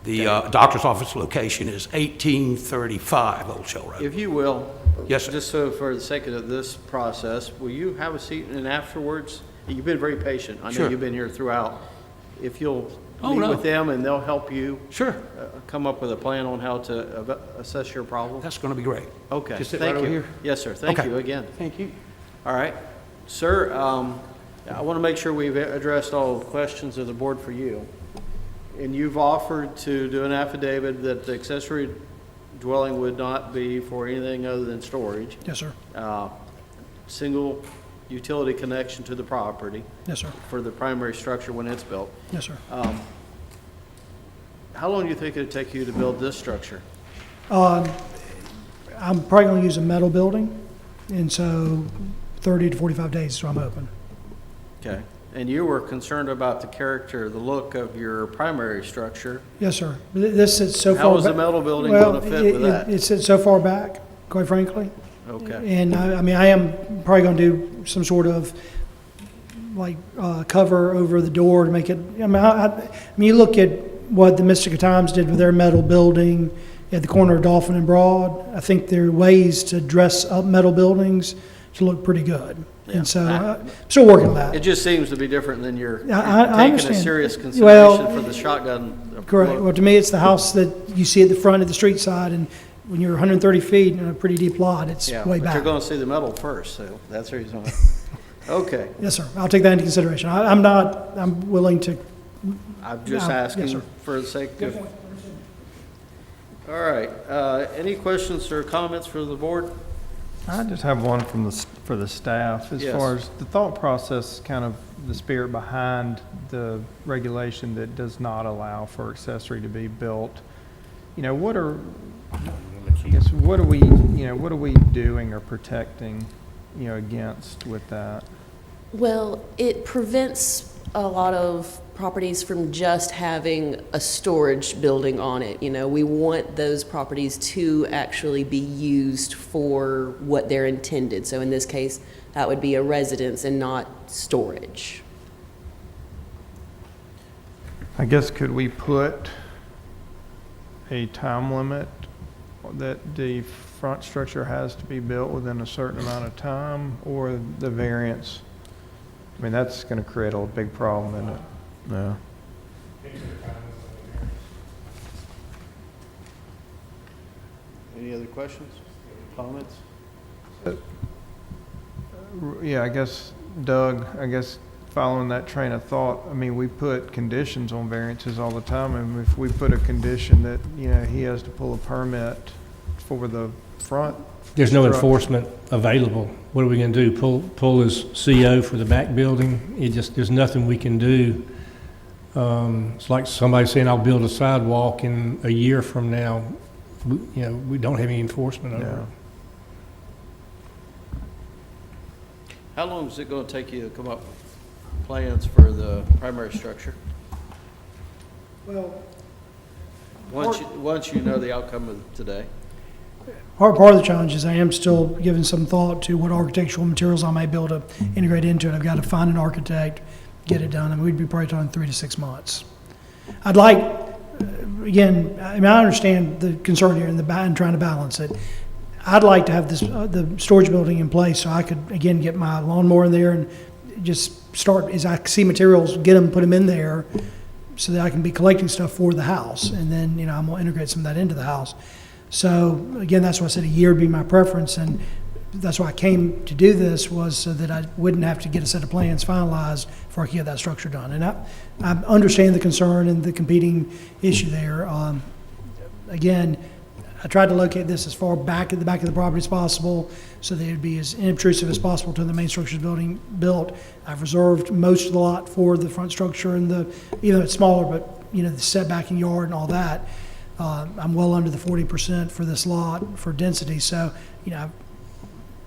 The doctor's office location is 1835 Old Shell Road. If you will. Yes, sir. Just so for the sake of this process, will you have a seat and afterwards? You've been very patient. I know Sure. you've been here throughout. If you'll Oh, meet no. with them and they'll help you. Sure. Come up with a plan on how to assess your problem. That's going to be great. Okay, Just sit thank right you. over here? Yes, sir. Thank Okay. you again. Thank you. All right. Sir, I want to make sure we've addressed all the questions of the board for you. And you've offered to do an affidavit that the accessory dwelling would not be for anything other than storage. Yes, sir. Single utility connection to the property. Yes, sir. For the primary structure when it's built. Yes, sir. How long do you think it'd take you to build this structure? I'm probably going to use a metal building, and so 30 to 45 days is what I'm hoping. Okay. And you were concerned about the character, the look of your primary structure. Yes, sir. This sits so far. How is the back- metal building Well, going to fit with that? It sits so far back, quite frankly. Okay. And I mean, I am probably going to do some sort of like cover over the door to make it. I mean, you look at what the Mystica Times did with their metal building at the corner of Dolphin and Broad. I think there are ways to dress up metal buildings to look pretty good. Yeah. And so I'm still working on that. It just seems to be different than you're I taking a understand. serious Well, consideration for the shotgun. Correct. Well, to me, it's the house that you see at the front of the street side, and when you're 130 feet in a pretty deep lot, it's Yeah, way but back. you're going to see the metal first, so that's the reason why. Okay. Yes, sir. I'll take that into consideration. I'm willing to. I'm just Yes, asking sir. for the sake of. All right. Any questions or comments for the board? I just have one from for the staff, as Yes. far as the thought process, kind of the spirit behind the regulation that does not allow for accessory to be built. You know, what are we doing or protecting, against with that? Well, it prevents a lot of properties from just having a storage building on it. We want those properties to actually be used for what they're intended. So in this case, that would be a residence and not storage. I guess, could we put a time limit that the front structure has to be built within a certain amount of time, or the variance? I mean, that's going to create a big problem, isn't it? No. Any other questions, comments? Yeah, I guess, Doug, following that train of thought, I mean, we put conditions on variances all the time, and if we put a condition that, he has to pull a permit for the front. There's no structure. enforcement available. What are we going to do? Pull his CO for the back building? There's nothing we can do. It's like somebody saying, I'll build a sidewalk, and a year from now, we don't have any enforcement over it. How long is it going to take you to come up with plans for the primary structure? Well, Once you know the outcome of today. Part of the challenge is I am still giving some thought to what architectural materials I may be able to integrate into it. I've got to find an architect, get it done. I mean, we'd be probably talking 3 to 6 months. I'd like, again, I mean, I understand the concern here and trying to balance it. I'd like to have this, the storage building in place so I could, again, get my lawnmower in there and just start, as I see materials, get them, put them in there so that I can be collecting stuff for the house. And then, you know, I'm going to integrate some of that into the house. So, again, that's why I said a year would be my preference. And that's why I came to do this, was so that I wouldn't have to get a set of plans finalized before I could get that structure done. And I understand the concern and the competing issue there. Again, I tried to locate this as far back at the back of the property as possible so that it would be as inobtrusive as possible to the main structures building built. I've reserved most of the lot for the front structure and even though it's smaller, but you know, the setback and yard and all that. I'm well under the 40% for this lot for density. So, you know, I've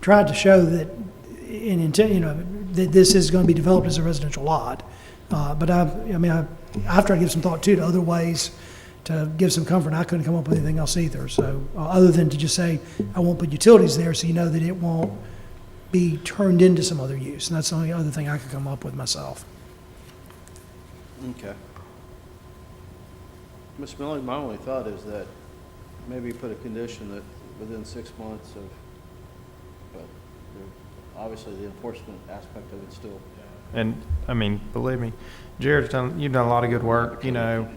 tried to show that in intent, you know, that this is going to be developed as a residential lot. But I have tried to give some thought too to other ways to give some comfort. I couldn't come up with anything else either. So other than to just say, I won't put utilities there so you know that it won't be turned into some other use. And that's the only other thing I could come up with myself. Okay. Ms. Miller, my only thought is that maybe put a condition that within 6 months of, but obviously the enforcement aspect of it still. And, I mean, believe me, Jared's you've done a lot of good work, you know,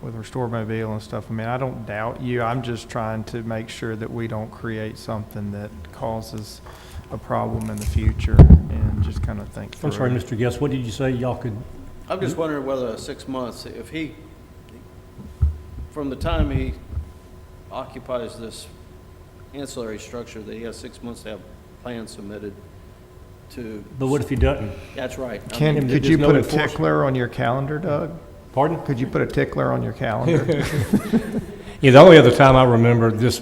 with Restore Mobile and stuff. I mean, I don't doubt you. I'm just trying to make sure that we don't create something that causes a problem in the future and just kind of think through. I'm sorry, Mr. Guest, what did you say y'all could? I'm just wondering whether 6 months, if he, from the time he occupies this ancillary structure, that he has 6 months to have plans submitted to. But what if he doesn't? That's right. Could you put a tickler on your calendar, Doug? Pardon? Could you put a tickler on your calendar? Yeah, the only other time I remember this,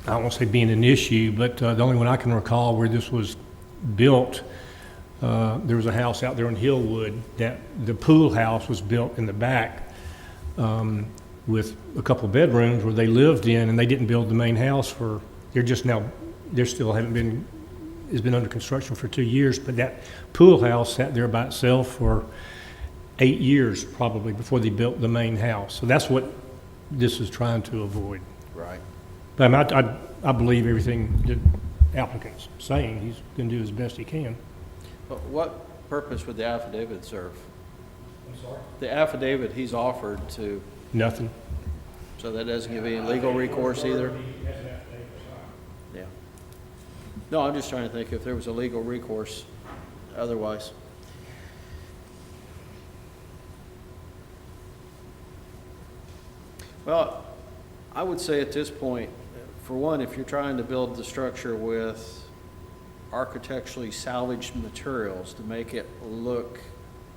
I won't say being an issue, but the only one I can recall where this was built, there was a house out there in Hillwood that the pool house was built in the back with a couple of bedrooms where they lived in, and they didn't build the main house for, they're still haven't been, it's been under construction for 2 years, but that pool house sat there by itself for 8 years probably before they built the main house. So that's what this is trying to avoid. Right. But I believe everything the applicant's saying. He's going to do as best he can. But what purpose would the affidavit serve? I'm sorry? The affidavit he's offered to. Nothing. So that doesn't give any legal recourse either? Yeah. No, I'm just trying to think if there was a legal recourse otherwise. Well, I would say at this point, for one, if you're trying to build the structure with architecturally salvaged materials to make it look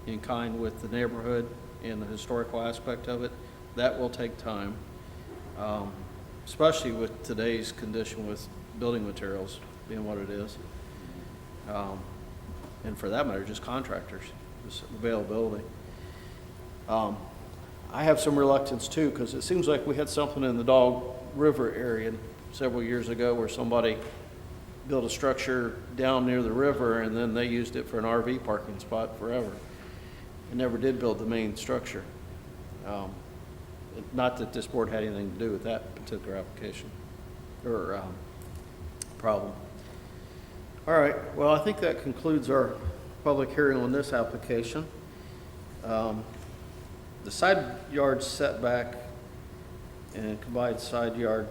in kind with the neighborhood and the historical aspect of it, that will take time, especially with today's condition with building materials being what it is. And for that matter, just contractors, just availability. I have some reluctance too, because it seems like we had something in the Dog River area several years ago where somebody built a structure down near the river and then they used it for an RV parking spot forever and never did build the main structure. Not that this board had anything to do with that particular application or problem. All right, well, I think that concludes our public hearing on this application. The side yard setback and combined side yard,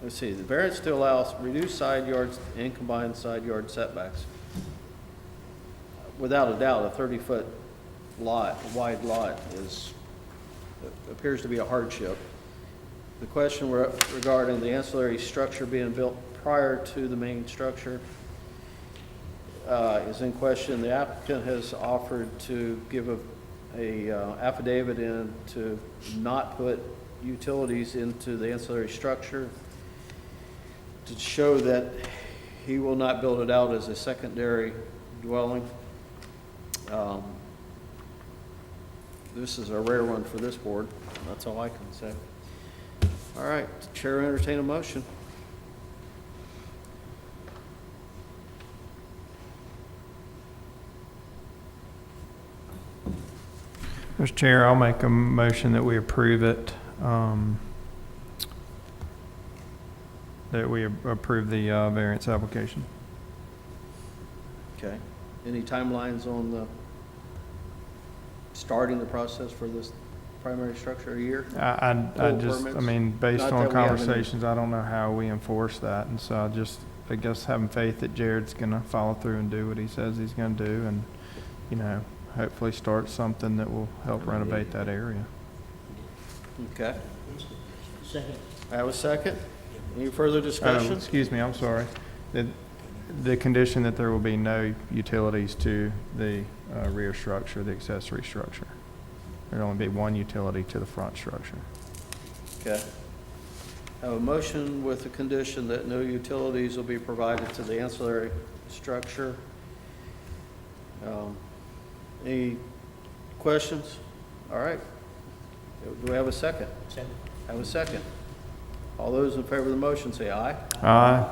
let's see, the variance still allows reduced side yards and combined side yard setbacks. Without a doubt, a 30-foot lot, wide lot appears to be a hardship. The question regarding the ancillary structure being built prior to the main structure is in question. The applicant has offered to give a affidavit in to not put utilities into the ancillary structure to show that he will not build it out as a secondary dwelling. This is a rare one for this board. That's all I can say. All right, Chair will entertain a motion. Mr. Chair, I'll make a motion that we approve it, that we approve the variance application. Okay. Any timelines on the starting the process for this primary structure, a year? I Full just, I permits? mean, based Not on that we have any- conversations, I don't know how we enforce that. And so I guess having faith that Jared's going to follow through and do what he says he's going to do and, you know, hopefully start something that will help renovate that area. Okay. Second. I have a second. Any further discussion? Excuse me, I'm sorry. The condition that there will be no utilities to the rear structure, the accessory structure. There'll only be one utility to the front structure. Okay. I have a motion with the condition that no utilities will be provided to the ancillary structure. Any questions? All right. Do we have a second? Second. Have a second. All those in favor of the motion say aye. Aye.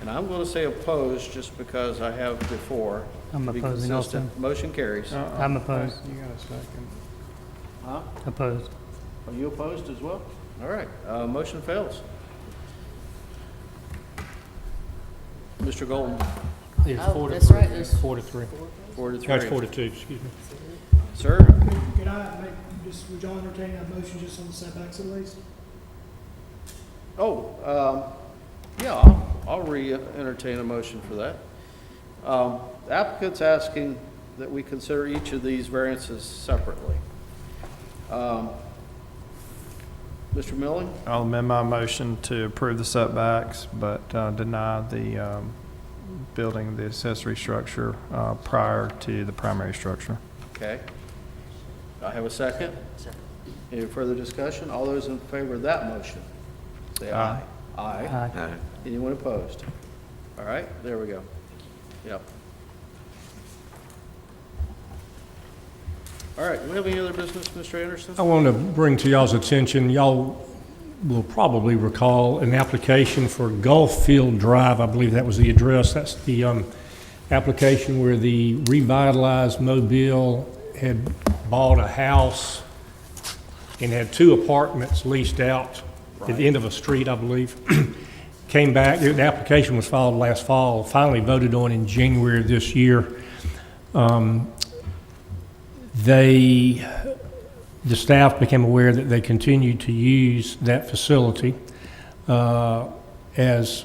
And I'm going to say opposed just because I have before. I'm to be opposing also. consistent. Motion carries. I'm opposed. You got a second. Huh? Opposed. Are you opposed as well? All right, motion fails. Mr. Golden, It's Oh, 4 to that's 3. right, there's 4 to 3. 4 to 3. No, it's 4 to 2, excuse me. Sir? Could I make, would y'all entertain a motion just on the setbacks at least? Oh, yeah, I'll re-entertain a motion for that. The applicant's asking that we consider each of these variances separately. Mr. Milling? I'll amend my motion to approve the setbacks, but deny the building the accessory structure prior to the primary structure. Okay. I have a second. Any further discussion? All those in favor of that motion, say aye. Aye. Aye. Anyone opposed? All right, there we go. Yep. All right, do we have any other business, Mr. Anderson? I want to bring to y'all's attention, y'all will probably recall an application for Gulf Field Drive. I believe that was the address. That's the application where the revitalized Mobile had bought a house and had 2 apartments leased out at the end of a street, I believe. Came back, the application was filed last fall, finally voted on in January of this year. The staff became aware that they continued to use that facility as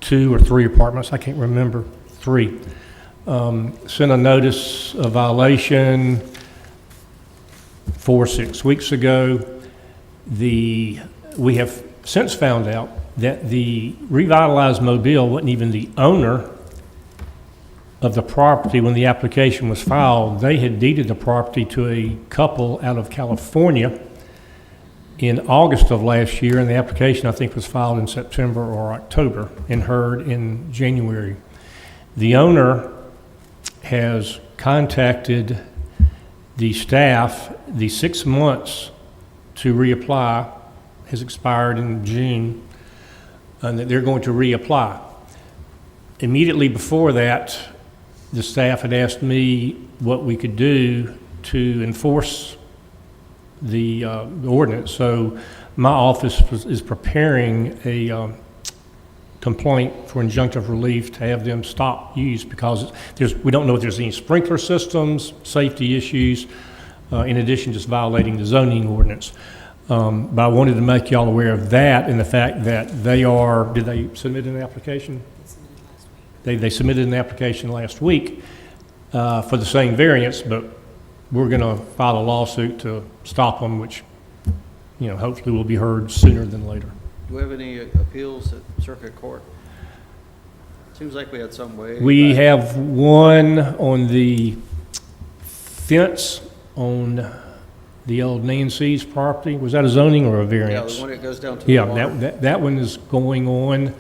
2 or 3 apartments, I can't remember, 3. Sent a notice of violation 4 or 6 weeks ago. We have since found out that the revitalized Mobile wasn't even the owner of the property when the application was filed. They had deeded the property to a couple out of California in August of last year, and the application, I think, was filed in September or October and heard in January. The owner has contacted the staff. The 6 months to reapply has expired in June, and that they're going to reapply. Immediately before that, the staff had asked me what we could do to enforce the ordinance. So my office is preparing a complaint for injunctive relief to have them stop use, because we don't know if there's any sprinkler systems, safety issues, in addition to just violating the zoning ordinance. But I wanted to make y'all aware of that and the fact that did they submit an application? They submitted an application last week for the same variance, but we're going to file a lawsuit to stop them, which, hopefully will be heard sooner than later. Do we have any appeals at circuit court? Seems like we had some way. We back. have one on the fence on the old Nancy's property. Was that a zoning or a Yeah, variance? the one that goes down to the Yeah, water. that one is going on.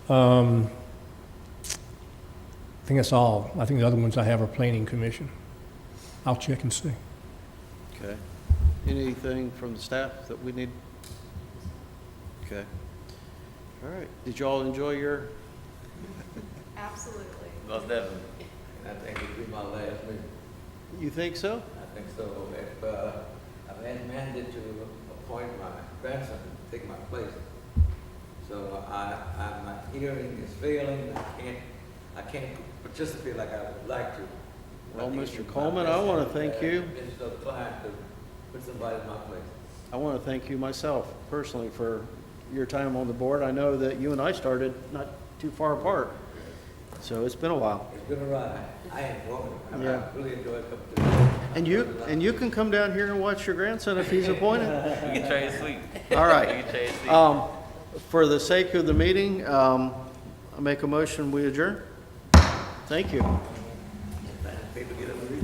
I think that's all. I think the other ones I have are planning commission. I'll check and see. Okay. Anything from the staff that we need? Okay. All right. Did you all enjoy your? Absolutely. Most definitely. I think it'll be my last meeting. You think so? I think so. If, I've been mandated to appoint my grandson to take my place. So my hearing is failing. I can't participate like I would like to. Well, Mr. Coleman, I want to thank you. It's a client to put somebody in my place. I want to thank you myself personally for your time on the board. I know that you and I started not too far apart, so it's been a while. It's been a ride. I enjoyed it. Yeah. I really enjoyed coming to And you can come down here and watch your grandson if he's appointed. You can trade sweet. All right. You can trade sweet. For the sake of the meeting, I make a motion, we adjourn. Thank you. People get up and read.